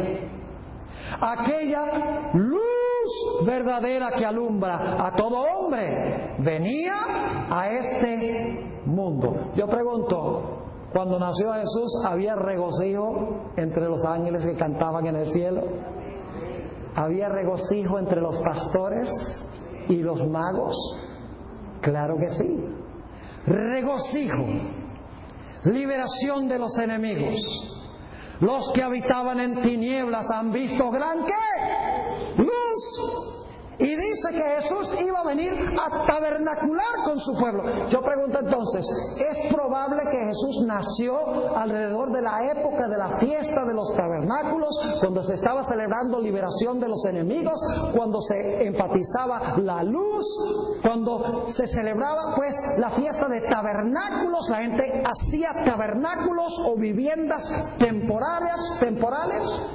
[SPEAKER 1] Aquella luz verdadera que alumbra a todo hombre venía a este mundo. Yo pregunto, cuando nació Jesús, ¿había regocijo entre los ángeles que cantaban en el cielo? ¿Había regocijo entre los pastores y los magos? Claro que sí. Regocijo, liberación de los enemigos. Los que habitaban en tinieblas han visto gran ¿qué? Luz. Y dice que Jesús iba a venir a tabernacular con su pueblo. Yo pregunto entonces, ¿es probable que Jesús nació alrededor de la época de la fiesta de los tabernáculos, cuando se estaba celebrando liberación de los enemigos, cuando se enfatizaba la luz, cuando se celebraba pues la fiesta de tabernáculos? La gente hacía tabernáculos o viviendas temporales.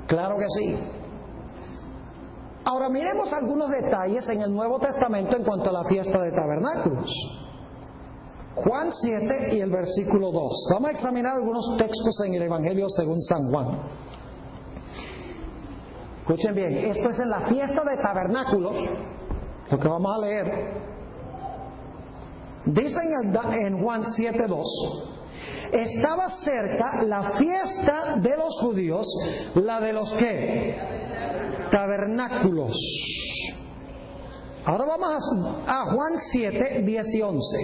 [SPEAKER 1] Claro que sí. Ahora miremos algunos detalles en el Nuevo Testamento en cuanto a la fiesta de tabernáculos. Juan 7 y el versículo 2. Vamos a examinar algunos textos en el Evangelio según San Juan. Escuchen bien, esto es en la fiesta de tabernáculos, lo que vamos a leer. Dice en Juan 7:2: estaba cerca la fiesta de los judíos, la de los ¿qué? Tabernáculos. Ahora vamos a Juan 7, 10 y 11.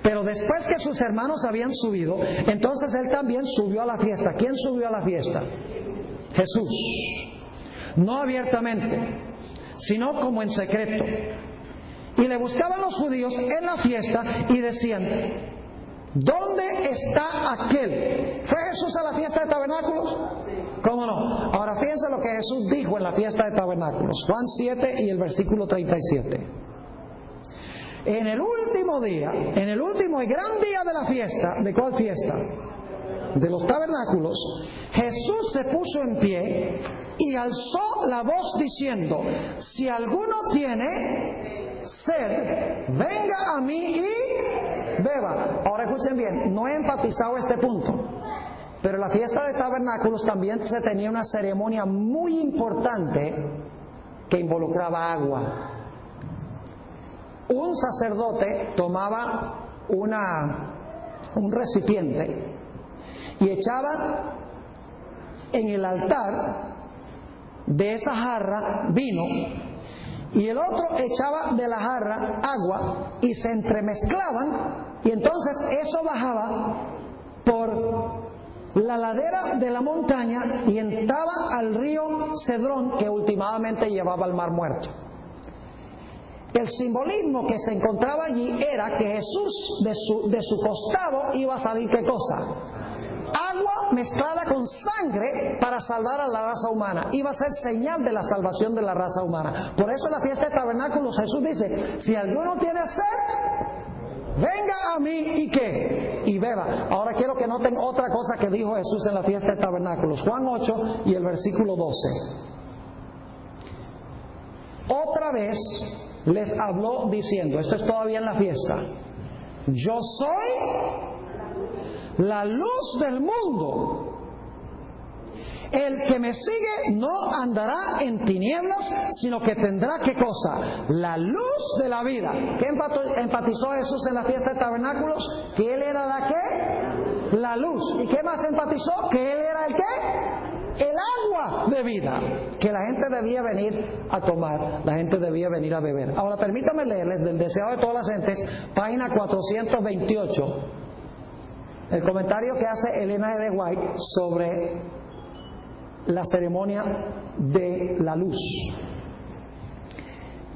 [SPEAKER 1] Pero después que sus hermanos habían subido, entonces él también subió a la fiesta. ¿Quién subió a la fiesta? Jesús. No abiertamente, sino como en secreto. Y le buscaban los judíos en la fiesta y decían: ¿dónde está aquel? ¿Fue Jesús a la fiesta de tabernáculos? ¿Cómo no? Ahora fíjense lo que Jesús dijo en la fiesta de tabernáculos. Juan 7 y el versículo 37. En el último día, en el último y gran día de la fiesta, ¿de cuál fiesta? De los tabernáculos, Jesús se puso en pie y alzó la voz diciendo: si alguno tiene sed, venga a mí y beba. Ahora escuchen bien, no he enfatizado este punto, pero la fiesta de tabernáculos también se tenía una ceremonia muy importante que involucraba agua. Un sacerdote tomaba un recipiente y echaba en el altar de esa jarra vino, y el otro echaba de la jarra agua, y se entremezclaban, y entonces eso bajaba por la ladera de la montaña y entraba al río Cedrón, que últimamente llevaba al Mar Muerto. El simbolismo que se encontraba allí era que Jesús de su costado iba a salir ¿qué cosa? Agua mezclada con sangre para salvar a la raza humana. Iba a ser señal de la salvación de la raza humana. Por eso en la fiesta de tabernáculos Jesús dice: si alguno tiene sed, venga a mí y ¿qué? Y beba. Ahora quiero que noten otra cosa que dijo Jesús en la fiesta de tabernáculos. Juan 8 y el versículo 12. Otra vez les habló diciendo, esto es todavía en la fiesta: yo soy la luz del mundo. El que me sigue no andará en tinieblas, sino que tendrá, ¿qué cosa? La luz de la vida. ¿Qué enfatizó Jesús en la fiesta de tabernáculos? Que Él era la ¿qué? La luz. ¿Y qué más enfatizó? Que Él era el ¿qué? El agua de vida, que la gente debía venir a tomar, la gente debía venir a beber. Ahora permítame leerles del Deseado de todas las gentes, página 428, el comentario que hace Elena G. White sobre la ceremonia de la luz.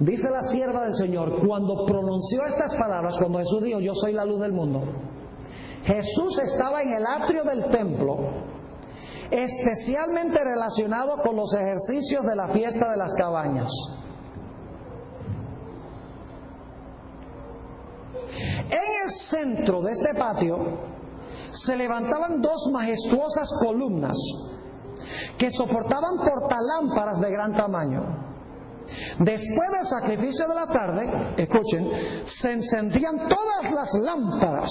[SPEAKER 1] Dice la sierva del Señor, cuando pronunció estas palabras, cuando Jesús dijo, yo soy la luz del mundo, Jesús estaba en el atrio del templo, especialmente relacionado con los ejercicios de la fiesta de las cabañas. En el centro de este patio se levantaban dos majestuosas columnas que soportaban portalámparas de gran tamaño. Después del sacrificio de la tarde, escuchen, se encendían todas las lámparas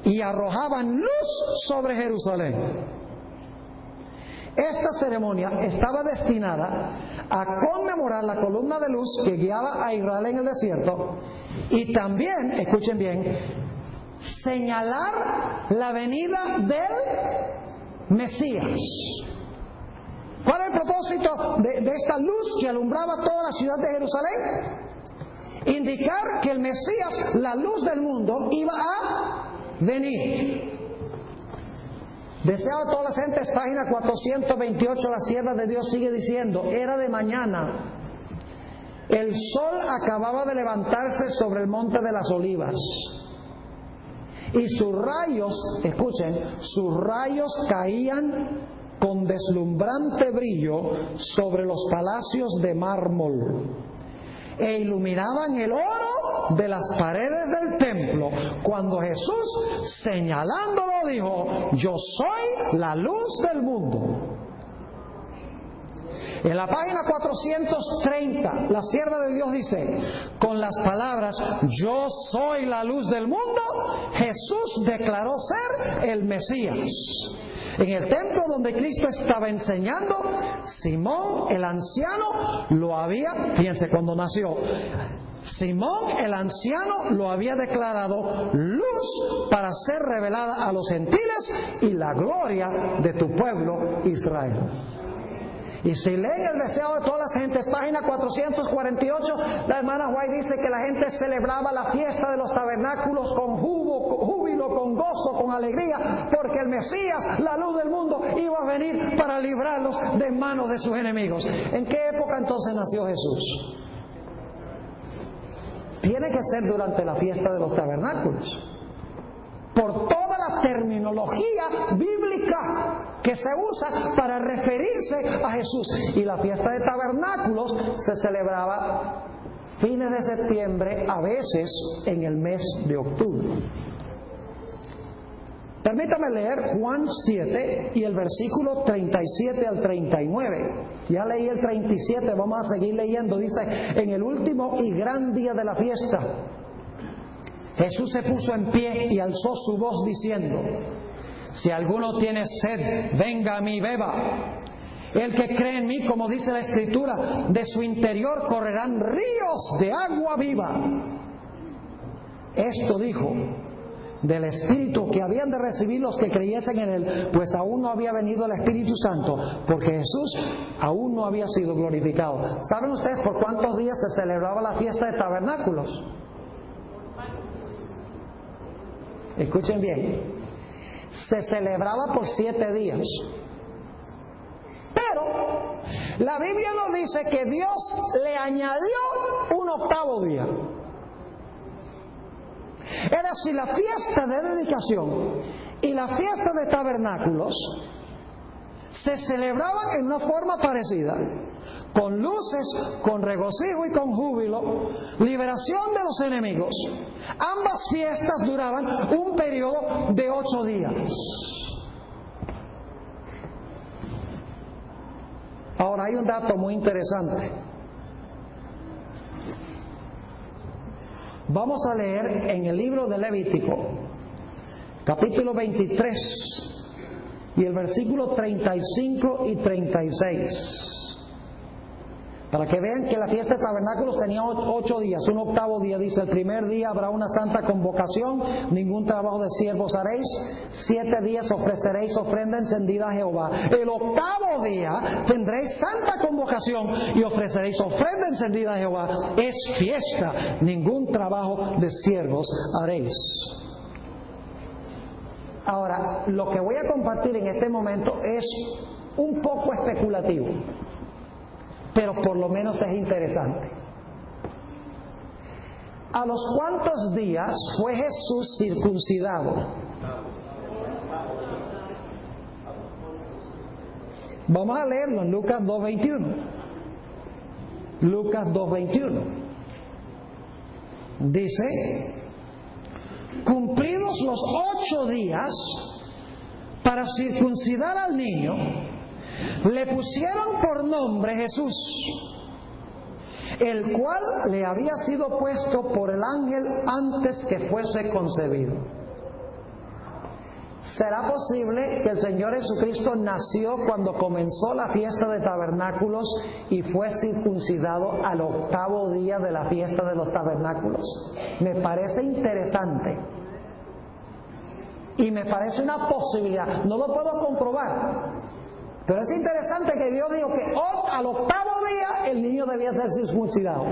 [SPEAKER 1] y arrojaban luz sobre Jerusalén. Esta ceremonia estaba destinada a conmemorar la columna de luz que guiaba a Israel en el desierto y también, escuchen bien, señalar la venida del Mesías. ¿Cuál es el propósito de esta luz que alumbraba toda la ciudad de Jerusalén? Indicar que el Mesías, la luz del mundo, iba a venir. Deseado de todas las gentes, página 428, la sierva de Dios sigue diciendo, era de mañana, el sol acababa de levantarse sobre el monte de las olivas y sus rayos, escuchen, sus rayos caían con deslumbrante brillo sobre los palacios de mármol e iluminaban el oro de las paredes del templo, cuando Jesús, señalándolo, dijo, yo soy la luz del mundo. En la página 430, la sierva de Dios dice, con las palabras, yo soy la luz del mundo, Jesús declaró ser el Mesías. En el templo donde Cristo estaba enseñando, Simón el anciano lo había, fíjense cuando nació, Simón el anciano lo había declarado luz para ser revelada a los gentiles y la gloria de tu pueblo Israel. Y si leen el Deseado de todas las gentes, página 448, la hermana White dice que la gente celebraba la fiesta de los tabernáculos con júbilo, con gozo, con alegría, porque el Mesías, la luz del mundo, iba a venir para librarlos de manos de sus enemigos. ¿En qué época entonces nació Jesús? Tiene que ser durante la fiesta de los tabernáculos, por toda la terminología bíblica que se usa para referirse a Jesús. Y la fiesta de tabernáculos se celebraba fines de septiembre, a veces en el mes de octubre. Permítame leer Juan 7 y el versículo 37 al 39. Ya leí el 37, vamos a seguir leyendo. Dice, en el último y gran día de la fiesta, Jesús se puso en pie y alzó su voz diciendo, si alguno tiene sed, venga a mí y beba. El que cree en mí, como dice la Escritura, de su interior correrán ríos de agua viva. Esto dijo del Espíritu que habían de recibir los que creyesen en Él, pues aún no había venido el Espíritu Santo, porque Jesús aún no había sido glorificado. ¿Saben ustedes por cuántos días se celebraba la fiesta de tabernáculos? Escuchen bien, se celebraba por 7 días. Pero la Biblia nos dice que Dios le añadió un 8º día. Es decir, la fiesta de dedicación y la fiesta de tabernáculos se celebraban en una forma parecida, con luces, con regocijo y con júbilo, liberación de los enemigos. Ambas fiestas duraban un periodo de 8 días. Ahora hay un dato muy interesante. Vamos a leer en el libro de Levítico, capítulo 23 y el versículo 35 y 36. Para que vean que la fiesta de tabernáculos tenía 8 días. Un octavo día dice: el primer día habrá una santa convocación, ningún trabajo de siervos haréis. 7 días ofreceréis ofrenda encendida a Jehová. El octavo día tendréis santa convocación y ofreceréis ofrenda encendida a Jehová. Es fiesta, ningún trabajo de siervos haréis. Ahora, lo que voy a compartir en este momento es un poco especulativo, pero por lo menos es interesante. ¿A los cuántos días fue Jesús circuncidado? Vamos a leerlo en Lucas 2:21. Lucas 2:21. Dice: cumplidos los 8 días para circuncidar al niño, le pusieron por nombre Jesús, el cual le había sido puesto por el ángel antes que fuese concebido. ¿Será posible que el Señor Jesucristo nació cuando comenzó la fiesta de tabernáculos y fue circuncidado al octavo día de la fiesta de los tabernáculos? Me parece interesante y me parece una posibilidad. No lo puedo comprobar, pero es interesante que Dios dijo que al octavo día el niño debía ser circuncidado.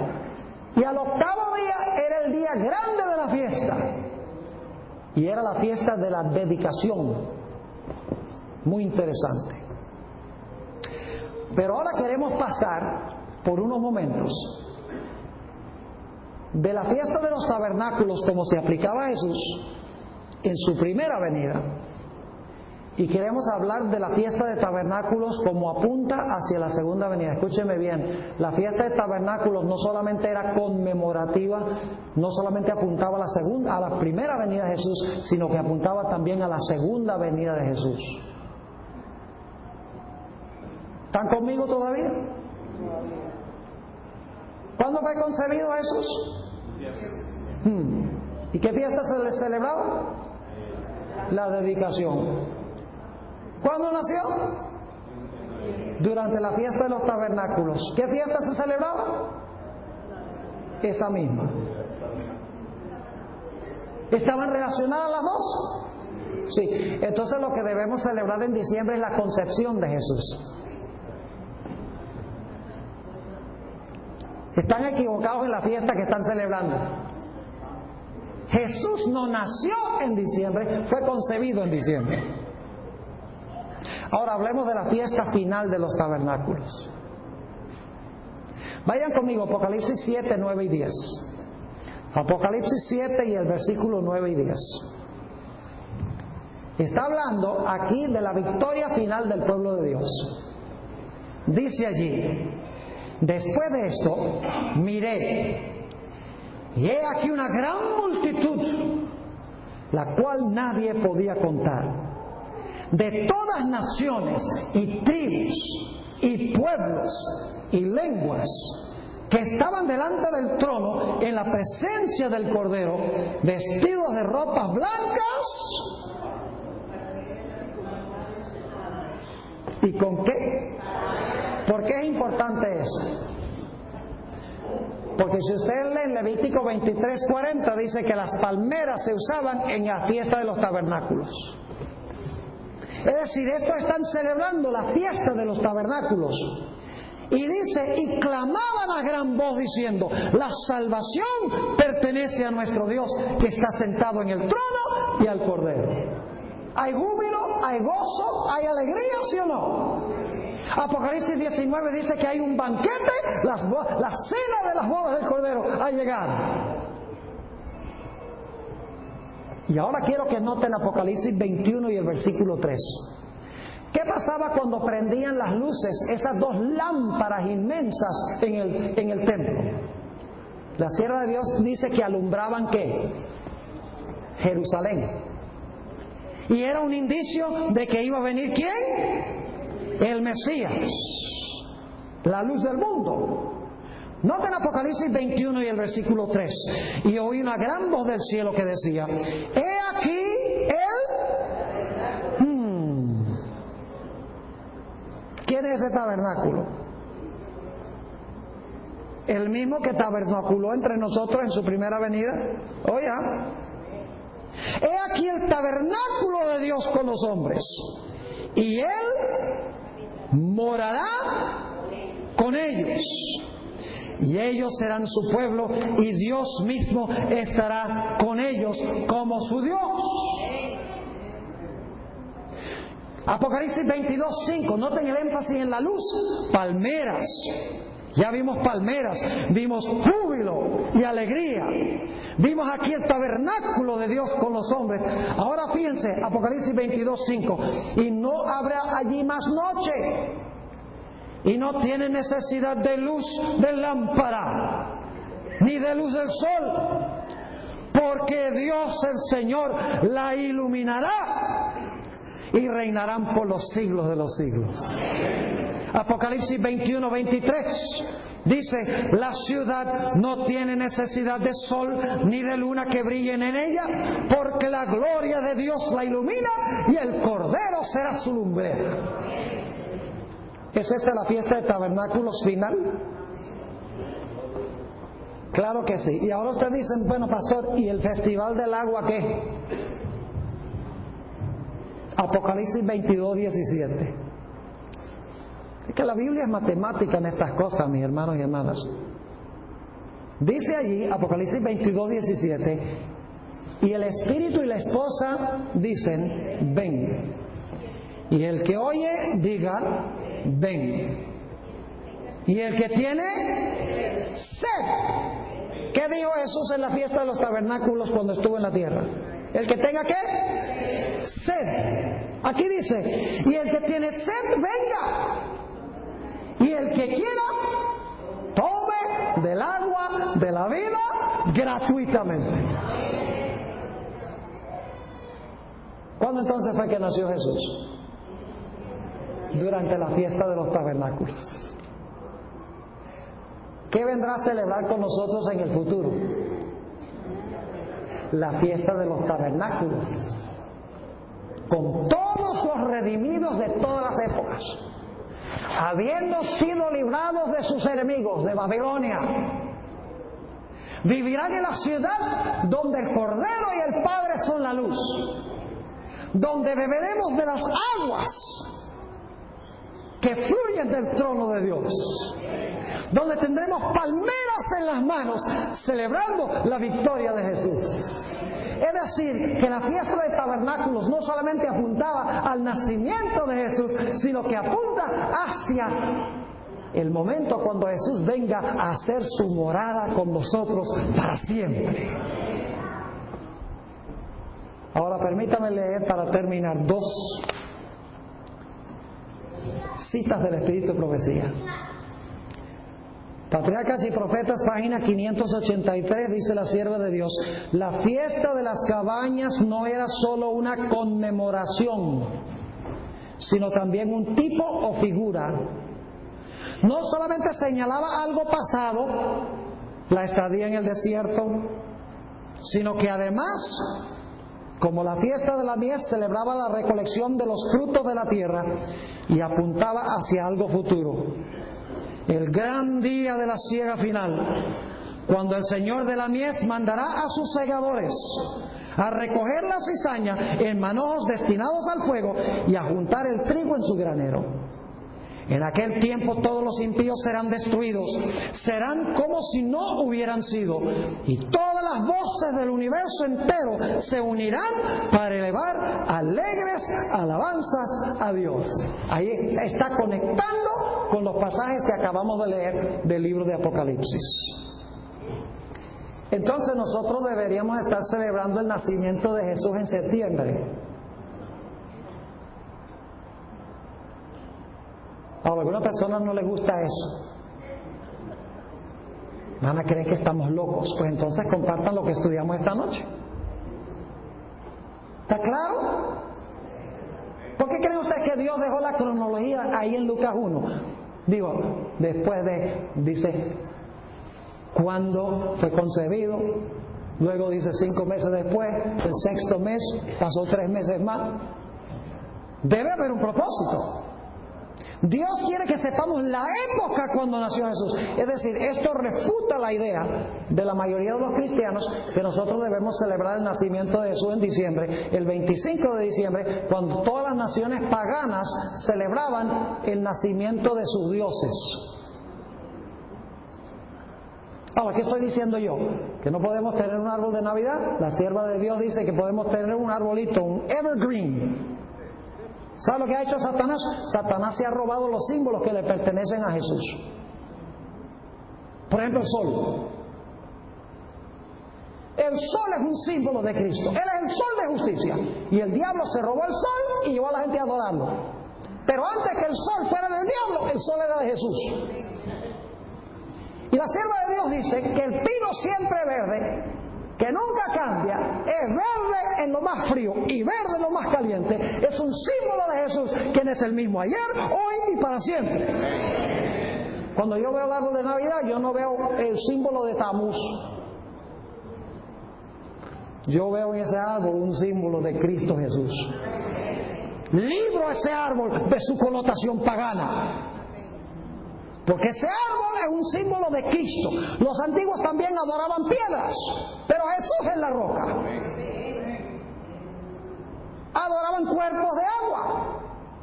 [SPEAKER 1] Y al octavo día era el día grande de la fiesta. Y era la fiesta de la dedicación. Muy interesante. Pero ahora queremos pasar por unos momentos de la fiesta de los tabernáculos como se aplicaba a Jesús en su primera venida. Y queremos hablar de la fiesta de tabernáculos como apunta hacia la segunda venida. Escúcheme bien, la fiesta de tabernáculos no solamente era conmemorativa, no solamente apuntaba a la primera venida de Jesús, sino que apuntaba también a la segunda venida de Jesús. ¿Están conmigo todavía? ¿Cuándo fue concebido Jesús? ¿Y qué fiesta se le celebraba? La dedicación. ¿Cuándo nació? Durante la fiesta de los tabernáculos. ¿Qué fiesta se celebraba? Esa misma. ¿Estaban relacionadas las dos? Sí. Entonces lo que debemos celebrar en diciembre es la concepción de Jesús. Están equivocados en la fiesta que están celebrando. Jesús no nació en diciembre, fue concebido en diciembre. Ahora hablemos de la fiesta final de los tabernáculos. Vayan conmigo, Apocalipsis 7, 9 y 10. Apocalipsis 7 y el versículo 9 y 10. Está hablando aquí de la victoria final del pueblo de Dios. Dice allí: después de esto miré, y he aquí una gran multitud, la cual nadie podía contar, de todas naciones y tribus y pueblos y lenguas, que estaban delante del trono en la presencia del Cordero, vestidos de ropas blancas. ¿Y con qué? ¿Por qué es importante eso? Porque si ustedes leen Levítico 23:40, dice que las palmeras se usaban en la fiesta de los tabernáculos. Es decir, estos están celebrando la fiesta de los tabernáculos. Y dice: y clamaban a gran voz diciendo: la salvación pertenece a nuestro Dios, que está sentado en el trono y al Cordero. ¿Hay júbilo? ¿Hay gozo? ¿Hay alegría? ¿Sí o no? Apocalipsis 19 dice que hay un banquete, la cena de las bodas del Cordero ha llegado. Y ahora quiero que noten Apocalipsis 21 y el versículo 3. ¿Qué pasaba cuando prendían las luces, esas dos lámparas inmensas en el templo? La sierva de Dios dice que alumbraban ¿qué? Jerusalén. Y era un indicio de que iba a venir ¿quién? El Mesías, la luz del mundo. Noten Apocalipsis 21 y el versículo 3. Y oí una gran voz del cielo que decía: he aquí es ese tabernáculo? El mismo que tabernaculó entre nosotros en su primera venida. Oye, he aquí el tabernáculo de Dios con los hombres, y Él morará con ellos, y ellos serán su pueblo, y Dios mismo estará con ellos como su Dios. Apocalipsis 22:5, noten el énfasis en la luz. Palmeras, ya vimos palmeras, vimos júbilo y alegría, vimos aquí el tabernáculo de Dios con los hombres. Ahora fíjense, Apocalipsis 22:5, y no habrá allí más noche, y no tiene necesidad de luz de lámpara, ni de luz del sol, porque Dios el Señor la iluminará, y reinarán por los siglos de los siglos. Apocalipsis 21:23 dice: la ciudad no tiene necesidad de sol ni de luna que brillen en ella, porque la gloria de Dios la ilumina, y el Cordero será su lumbrera. ¿Es esta la fiesta de tabernáculos final? Claro que sí. Y ahora ustedes dicen: bueno, pastor, ¿y el festival del agua qué? Apocalipsis 22:17. Es que la Biblia es matemática en estas cosas, mis hermanos y hermanas. Dice allí, Apocalipsis 22:17, y el espíritu y la esposa dicen: ven. Y el que oye, diga: ven. Y el que tiene sed. ¿Qué dijo Jesús en la fiesta de los tabernáculos cuando estuvo en la tierra? El que tenga ¿qué? Sed. Aquí dice: y el que tiene sed, venga. Y el que quiera, tome del agua de la vida gratuitamente. ¿Cuándo entonces fue que nació Jesús? Durante la fiesta de los tabernáculos. ¿Qué vendrá a celebrar con nosotros en el futuro? La fiesta de los tabernáculos, con todos los redimidos de todas las épocas, habiendo sido librados de sus enemigos de Babilonia, vivirán en la ciudad donde el Cordero y el Padre son la luz, donde beberemos de las aguas que fluyen del trono de Dios, donde tendremos palmeras en las manos celebrando la victoria de Jesús. Es decir, que la fiesta de tabernáculos no solamente apuntaba al nacimiento de Jesús, sino que apunta hacia el momento cuando Jesús venga a hacer su morada con nosotros para siempre. Ahora permítame leer para terminar 2 citas del Espíritu de Profecía. Patriarcas y Profetas, página 583, dice la sierva de Dios: la fiesta de las cabañas no era solo una conmemoración, sino también un tipo o figura. No solamente señalaba algo pasado, la estadía en el desierto, sino que además, como la fiesta de la mies celebraba la recolección de los frutos de la tierra y apuntaba hacia algo futuro. El gran día de la siega final, cuando el Señor de la mies mandará a sus segadores a recoger la cizaña en manojos destinados al fuego y a juntar el trigo en su granero. En aquel tiempo todos los impíos serán destruidos, serán como si no hubieran sido, y todas las voces del universo entero se unirán para elevar alegres alabanzas a Dios. Ahí está conectando con los pasajes que acabamos de leer del libro de Apocalipsis. Entonces nosotros deberíamos estar celebrando el nacimiento de Jesús en septiembre. A algunas personas no les gusta eso. Van a creer que estamos locos. Pues entonces compartan lo que estudiamos esta noche. ¿Está claro? ¿Por qué creen ustedes que Dios dejó la cronología ahí en Lucas 1? Digo, después de, dice, cuándo fue concebido, luego dice 5 meses después, el 6º mes, pasó 3 meses más. Debe haber un propósito. Dios quiere que sepamos la época cuando nació Jesús. Es decir, esto refuta la idea de la mayoría de los cristianos que nosotros debemos celebrar el nacimiento de Jesús en diciembre, el 25 de diciembre, cuando todas las naciones paganas celebraban el nacimiento de sus dioses. Ahora, ¿qué estoy diciendo yo? Que no podemos tener un árbol de Navidad. La sierva de Dios dice que podemos tener un arbolito, un evergreen. ¿Sabe lo que ha hecho Satanás? Satanás se ha robado los símbolos que le pertenecen a Jesús. Por ejemplo, el sol. El sol es un símbolo de Cristo. Él es el sol de justicia. Y el diablo se robó el sol y llevó a la gente a adorarlo. Pero antes que el sol fuera del diablo, el sol era de Jesús. Y la sierva de Dios dice que el pino siempre verde, que nunca cambia, es verde en lo más frío y verde en lo más caliente. Es un símbolo de Jesús, quien es el mismo ayer, hoy y para siempre. Cuando yo veo el árbol de Navidad, yo no veo el símbolo de Tamuz. Yo veo en ese árbol un símbolo de Cristo Jesús. Libro ese árbol de su connotación pagana. Porque ese árbol es un símbolo de Cristo. Los antiguos también adoraban piedras, pero Jesús es la roca. Adoraban cuerpos de agua.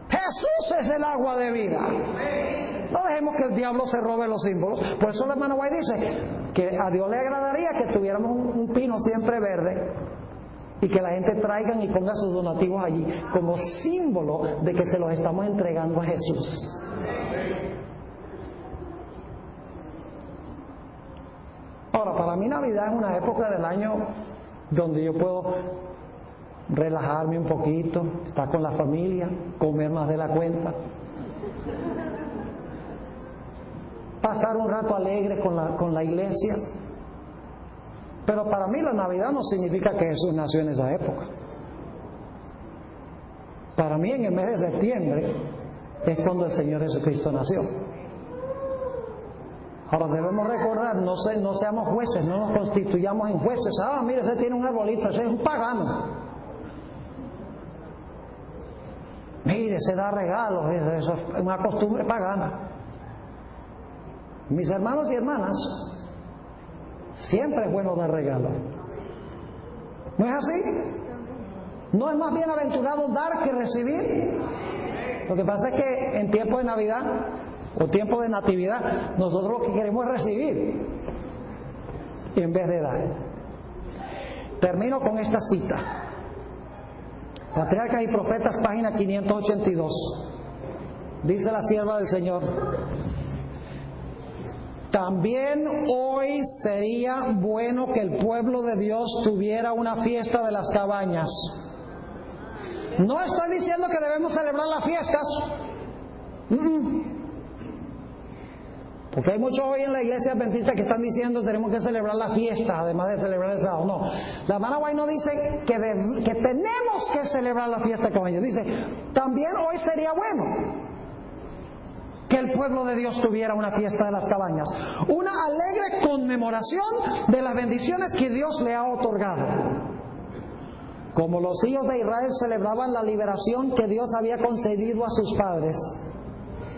[SPEAKER 1] Jesús es el agua de vida. No dejemos que el diablo se robe los símbolos. Por eso el hermano White dice que a Dios le agradaría que tuviéramos un pino siempre verde y que la gente traigan y ponga sus donativos allí como símbolo de que se los estamos entregando a Jesús. Ahora, para mí Navidad es una época del año donde yo puedo relajarme un poquito, estar con la familia, comer más de la cuenta, pasar un rato alegre con la iglesia. Pero para mí la Navidad no significa que Jesús nació en esa época. Para mí en el mes de septiembre es cuando el Señor Jesucristo nació. Ahora debemos recordar, no seamos jueces, no nos constituyamos en jueces. Ah, mire, ese tiene un arbolito, ese es un pagano. Mire, se da regalos, eso es una costumbre pagana. Mis hermanos y hermanas, siempre es bueno dar regalos. ¿No es así? ¿No es más bienaventurado dar que recibir? Lo que pasa es que en tiempo de Navidad o tiempo de natividad, nosotros lo que queremos es recibir en vez de dar. Termino con esta cita. Patriarcas y Profetas, página 582. Dice la sierva del Señor: también hoy sería bueno que el pueblo de Dios tuviera una fiesta de las cabañas. No estoy diciendo que debemos celebrar las fiestas. Porque hay muchos hoy en la iglesia adventista que están diciendo que tenemos que celebrar la fiesta, además de celebrar el sábado. No, la hermana White no dice que tenemos que celebrar la fiesta de cabañas. Dice, también hoy sería bueno que el pueblo de Dios tuviera una fiesta de las cabañas, una alegre conmemoración de las bendiciones que Dios le ha otorgado. Como los hijos de Israel celebraban la liberación que Dios había concedido a sus padres,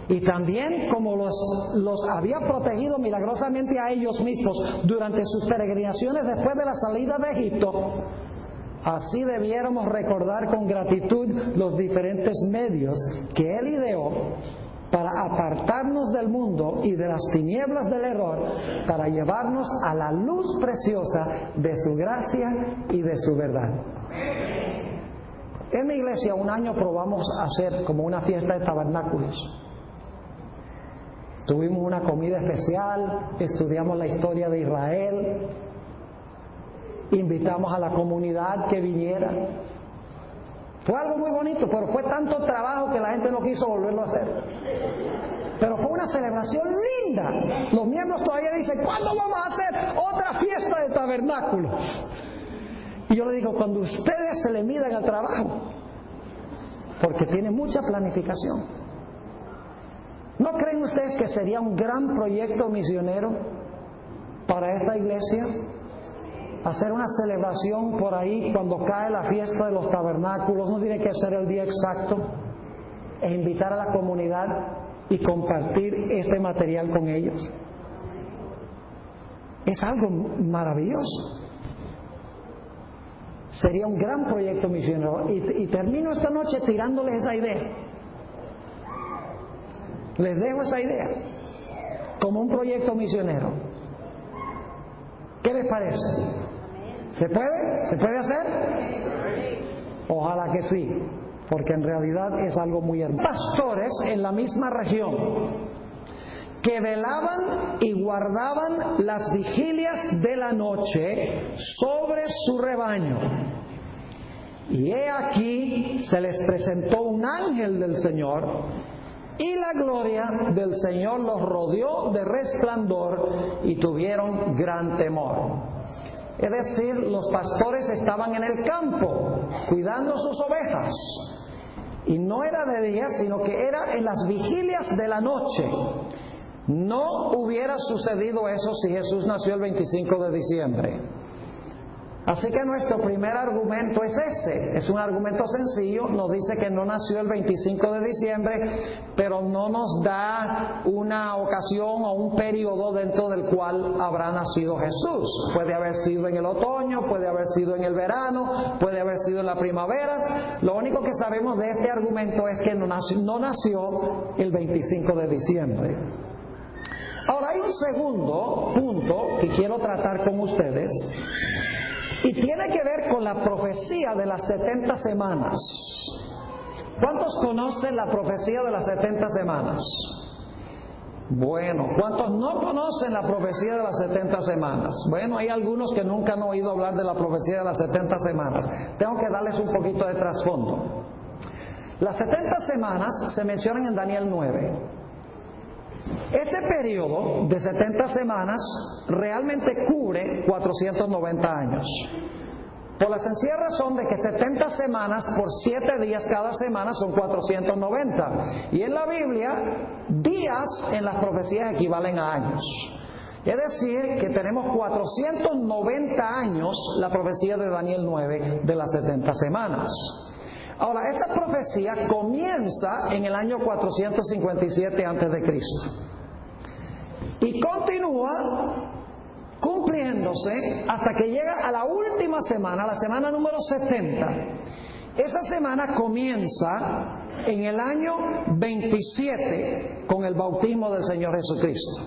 [SPEAKER 1] y también como los había protegido milagrosamente a ellos mismos durante sus peregrinaciones después de la salida de Egipto, así debiéramos recordar con gratitud los diferentes medios que Él ideó para apartarnos del mundo y de las tinieblas del error, para llevarnos a la luz preciosa de su gracia y de su verdad. En mi iglesia un año probamos hacer como una fiesta de tabernáculos. Tuvimos una comida especial, estudiamos la historia de Israel, invitamos a la comunidad que viniera. Fue algo muy bonito, pero fue tanto trabajo que la gente no quiso volverlo a hacer. Pero fue una celebración linda. Los miembros todavía dicen, ¿cuándo vamos a hacer otra fiesta de tabernáculo? Y yo le digo, cuando ustedes se le midan al trabajo, porque tiene mucha planificación. ¿No creen ustedes que sería un gran proyecto misionero para esta iglesia? Hacer una celebración por ahí cuando cae la fiesta de los tabernáculos, no tiene que ser el día exacto, e invitar a la comunidad y compartir este material con ellos? Es algo maravilloso. Sería un gran proyecto misionero. Y termino esta noche tirándoles esa idea. Les dejo esa idea como un proyecto misionero. ¿Qué les parece? ¿Se puede? ¿Se puede hacer? Ojalá que sí, porque en realidad es algo muy hermoso. Pastores en la misma región que velaban y guardaban las vigilias de la noche sobre su rebaño. Y he aquí se les presentó un ángel del Señor, y la gloria del Señor los rodeó de resplandor y tuvieron gran temor. Es decir, los pastores estaban en el campo cuidando sus ovejas. Y no era de día, sino que era en las vigilias de la noche. No hubiera sucedido eso si Jesús nació el 25 de diciembre. Así que nuestro primer argumento es ese. Es un argumento sencillo. Nos dice que no nació el 25 de diciembre, pero no nos da una ocasión o un periodo dentro del cual habrá nacido Jesús. Puede haber sido en el otoño, puede haber sido en el verano, puede haber sido en la primavera. Lo único que sabemos de este argumento es que no nació el 25 de diciembre. Ahora, hay un segundo punto que quiero tratar con ustedes, y tiene que ver con la profecía de las 70 semanas. ¿Cuántos conocen la profecía de las 70 semanas? Bueno, ¿cuántos no conocen la profecía de las 70 semanas? Bueno, hay algunos que nunca han oído hablar de la profecía de las 70 semanas. Tengo que darles un poquito de trasfondo. Las 70 semanas se mencionan en Daniel 9. Ese periodo de 70 semanas realmente cubre 490 años. Por la sencilla razón de que 70 semanas por 7 días cada semana son 490. Y en la Biblia, días en las profecías equivalen a años. Es decir, que tenemos 490 años la profecía de Daniel 9 de las 70 semanas. Ahora, esa profecía comienza en el año 457 a.C. y continúa cumpliéndose hasta que llega a la última semana, la semana número 70. Esa semana comienza en el año 27 con el bautismo del Señor Jesucristo.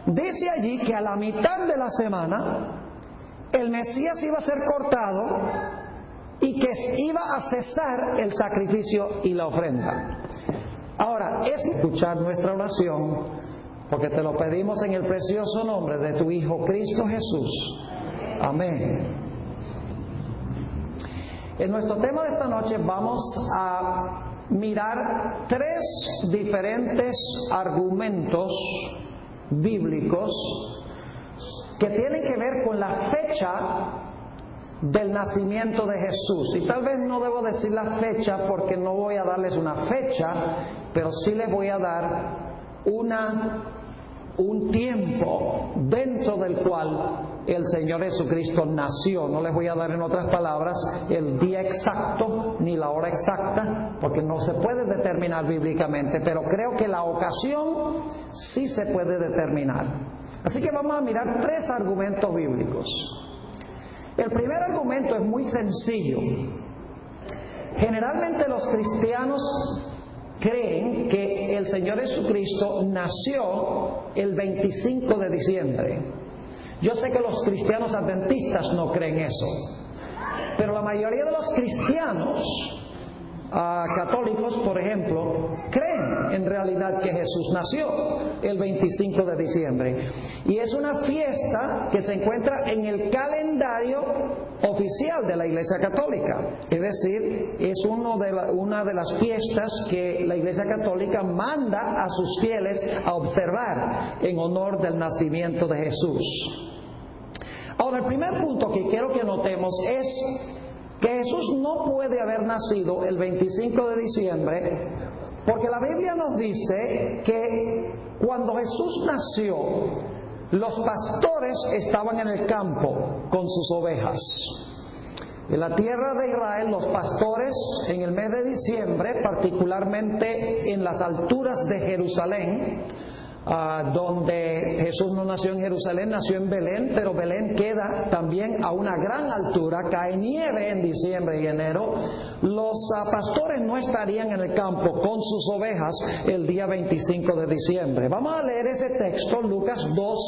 [SPEAKER 1] Dice allí que a la mitad de la semana el Mesías iba a ser cortado y que iba a cesar el sacrificio y la ofrenda. Ahora, es escuchar nuestra oración, porque te lo pedimos en el precioso nombre de tu Hijo Cristo Jesús. Amén. En nuestro tema de esta noche vamos a mirar 3 diferentes argumentos bíblicos que tienen que ver con la fecha del nacimiento de Jesús. Y tal vez no debo decir la fecha porque no voy a darles una fecha, pero sí les voy a dar un tiempo dentro del cual el Señor Jesucristo nació. No les voy a dar, en otras palabras, el día exacto ni la hora exacta, porque no se puede determinar bíblicamente, pero creo que la ocasión sí se puede determinar. Así que vamos a mirar 3 argumentos bíblicos. El primer argumento es muy sencillo. Generalmente los cristianos creen que el Señor Jesucristo nació el 25 de diciembre. Yo sé que los cristianos adventistas no creen eso, pero la mayoría de los cristianos católicos, por ejemplo, creen en realidad que Jesús nació el 25 de diciembre. Y es una fiesta que se encuentra en el calendario oficial de la Iglesia Católica. Es decir, es una de las fiestas que la Iglesia Católica manda a sus fieles a observar en honor del nacimiento de Jesús. Ahora, el primer punto que quiero que notemos es que Jesús no puede haber nacido el 25 de diciembre, porque la Biblia nos dice que cuando Jesús nació, los pastores estaban en el campo con sus ovejas. En la tierra de Israel, los pastores en el mes de diciembre, particularmente en las alturas de Jerusalén, donde Jesús no nació en Jerusalén, nació en Belén, pero Belén queda también a una gran altura, cae nieve en diciembre y enero. Los pastores no estarían en el campo con sus ovejas el día 25 de diciembre. Vamos a leer ese texto, Lucas 2,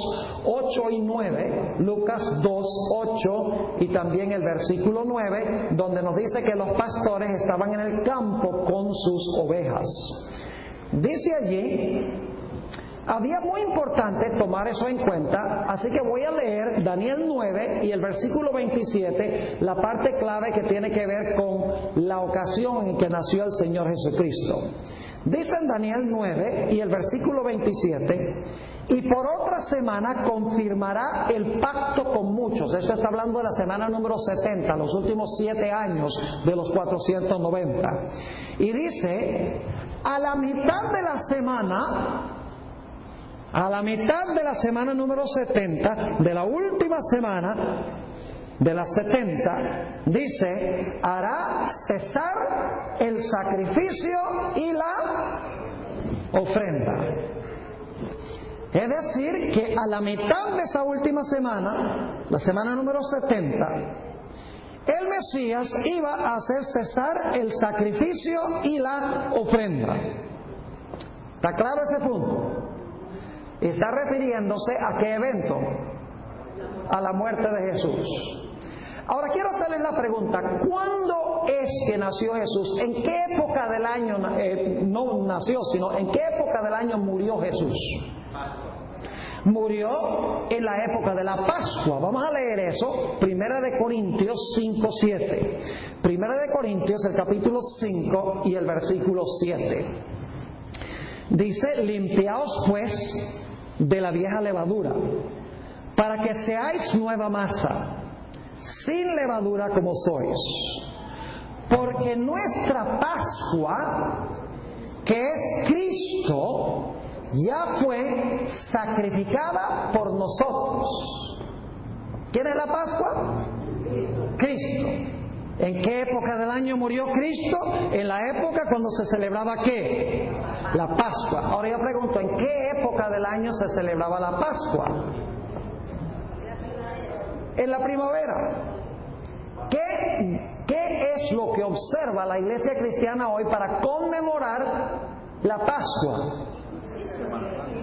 [SPEAKER 1] 8 y 9, Lucas 2, 8 y también el versículo 9, donde nos dice que los pastores estaban en el campo con sus ovejas. Dice allí, había muy importante tomar eso en cuenta, así que voy a leer Daniel 9 y el versículo 27, la parte clave que tiene que ver con la ocasión en que nació el Señor Jesucristo. Dice en Daniel 9 y el versículo 27, y por otra semana confirmará el pacto con muchos. Esto está hablando de la semana número 70, los últimos 7 años de los 490. Y dice, a la mitad de la semana número 70, de la última semana de las 70, dice, hará cesar el sacrificio y la ofrenda. Es decir, que a la mitad de esa última semana, la semana número 70, el Mesías iba a hacer cesar el sacrificio y la ofrenda. ¿Está claro ese punto? Está refiriéndose a qué evento, a la muerte de Jesús. Ahora quiero hacerles la pregunta, ¿cuándo es que nació Jesús? ¿En qué época del año, no nació, sino en qué época del año murió Jesús? Murió en la época de la Pascua. Vamos a leer eso, Primera de Corintios 5, 7. Primera de Corintios, el capítulo 5 y el versículo 7. Dice, limpiaos pues de la vieja levadura, para que seáis nueva masa, sin levadura como sois. Porque nuestra Pascua, que es Cristo, ya fue sacrificada por nosotros. ¿Quién es la Pascua? Cristo. ¿En qué época del año murió Cristo? En la época cuando se celebraba ¿qué? La Pascua. Ahora yo pregunto, ¿en qué época del año se celebraba la Pascua? En la primavera. ¿Qué es lo que observa la iglesia cristiana hoy para conmemorar la Pascua?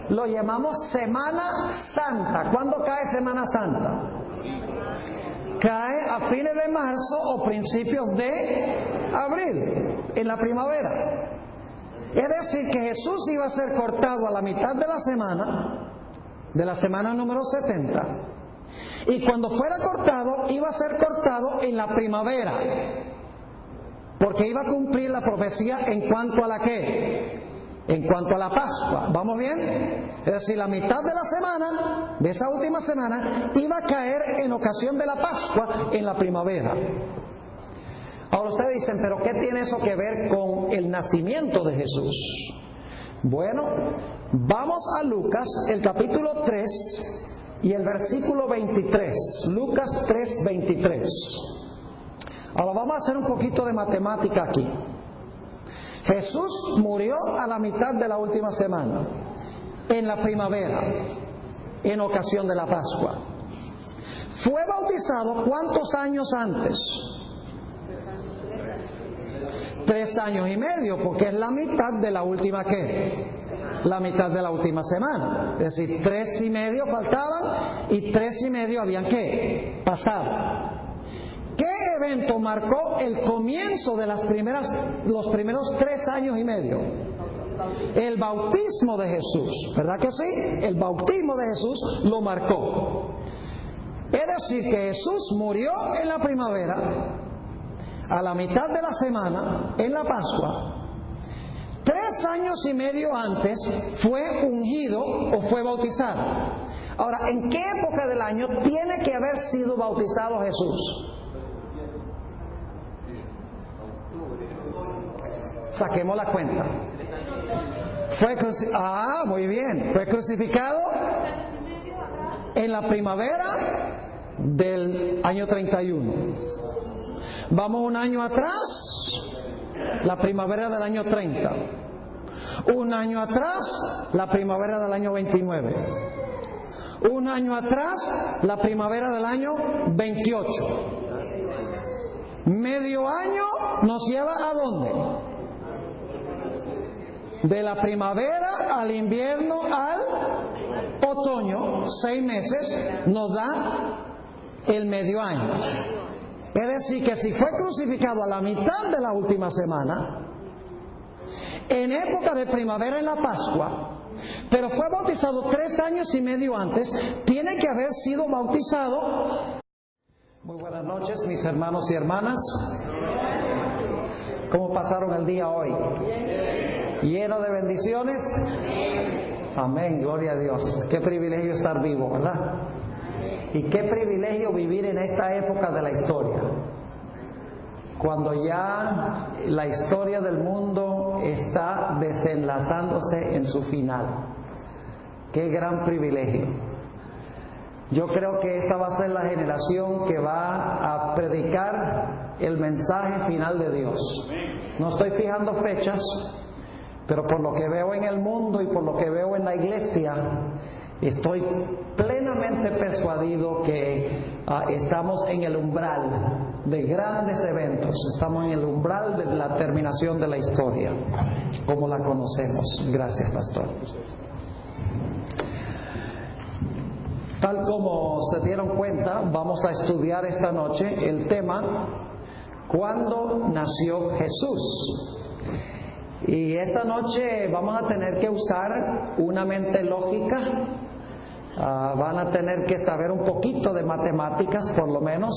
[SPEAKER 1] Lo llamamos Semana Santa. ¿Cuándo cae Semana Santa? Cae a fines de marzo o principios de abril, en la primavera. Es decir, que Jesús iba a ser cortado a la mitad de la semana número 70. Y cuando fuera cortado, iba a ser cortado en la primavera, porque iba a cumplir la profecía en cuanto a la ¿qué? En cuanto a la Pascua. ¿Vamos bien? Es decir, la mitad de la semana, de esa última semana, iba a caer en ocasión de la Pascua en la primavera. Ahora ustedes dicen, ¿pero qué tiene eso que ver con el nacimiento de Jesús? Bueno, vamos a Lucas, el capítulo 3 y el versículo 23. Lucas 3, 23. Ahora vamos a hacer un poquito de matemática aquí. Jesús murió a la mitad de la última semana, en la primavera, en ocasión de la Pascua. Fue bautizado ¿cuántos años antes? 3 años y medio, porque es la mitad de la última ¿qué? La mitad de la última semana. Es decir, 3 y medio faltaban y 3 y medio habían ¿qué? Pasado. ¿Qué evento marcó el comienzo de los primeros 3 años y medio? El bautismo de Jesús, ¿verdad que sí? El bautismo de Jesús lo marcó. Es decir, que Jesús murió en la primavera, a la mitad de la semana, en la Pascua. 3 años y medio antes fue ungido o fue bautizado. Ahora, ¿en qué época del año tiene que haber sido bautizado Jesús? Saquemos la cuenta. Muy bien. Fue crucificado en la primavera del año 31. Vamos un año atrás, la primavera del año 30. Un año atrás, la primavera del año 29. Un año atrás, la primavera del año 28. Medio año nos lleva ¿a dónde? De la primavera al invierno al otoño, 6 meses, nos da el medio año. Es decir, que si fue crucificado a la mitad de la última semana, en época de primavera en la Pascua, pero fue bautizado 3 años y medio antes, tiene que haber sido bautizado. Muy buenas noches, mis hermanos y hermanas. ¿Cómo pasaron el día hoy? ¿Lleno de bendiciones? Amén, gloria a Dios. Qué privilegio estar vivo, ¿verdad? Y qué privilegio vivir en esta época de la historia, cuando ya la historia del mundo está desenlazándose en su final. Qué gran privilegio. Yo creo que esta va a ser la generación que va a predicar el mensaje final de Dios. No estoy fijando fechas, pero por lo que veo en el mundo y por lo que veo en la iglesia, estoy plenamente persuadido que estamos en el umbral de grandes eventos. Estamos en el umbral de la terminación de la historia, como la conocemos. Gracias, pastor. Tal como se dieron cuenta, vamos a estudiar esta noche el tema ¿cuándo nació Jesús? Y esta noche vamos a tener que usar una mente lógica. Van a tener que saber un poquito de matemáticas, por lo menos,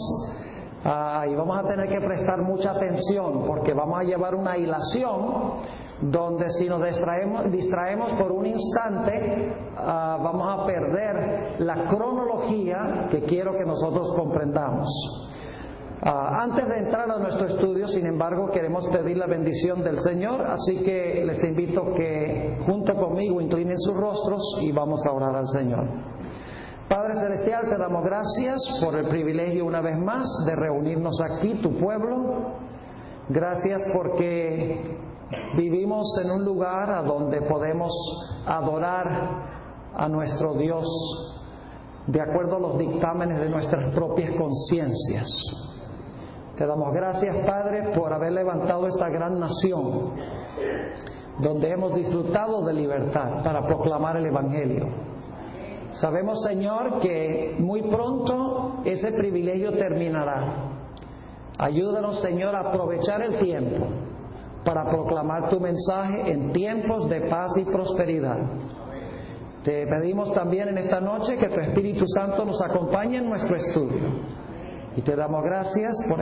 [SPEAKER 1] y vamos a tener que prestar mucha atención, porque vamos a llevar una hilación donde si nos distraemos por un instante, vamos a perder la cronología que quiero que nosotros comprendamos. Antes de entrar a nuestro estudio, sin embargo, queremos pedir la bendición del Señor, así que les invito que junto conmigo inclinen sus rostros y vamos a orar al Señor. Padre Celestial, te damos gracias por el privilegio una vez más de reunirnos aquí, tu pueblo. Gracias porque vivimos en un lugar a donde podemos adorar a nuestro Dios de acuerdo a los dictámenes de nuestras propias conciencias. Te damos gracias, Padre, por haber levantado esta gran nación, donde hemos disfrutado de libertad para proclamar el Evangelio. Sabemos, Señor, que muy pronto ese privilegio terminará. Ayúdanos, Señor, a aprovechar el tiempo para proclamar tu mensaje en tiempos de paz y prosperidad. Te pedimos también en esta noche que tu Espíritu Santo nos acompañe en nuestro estudio. Y te damos gracias por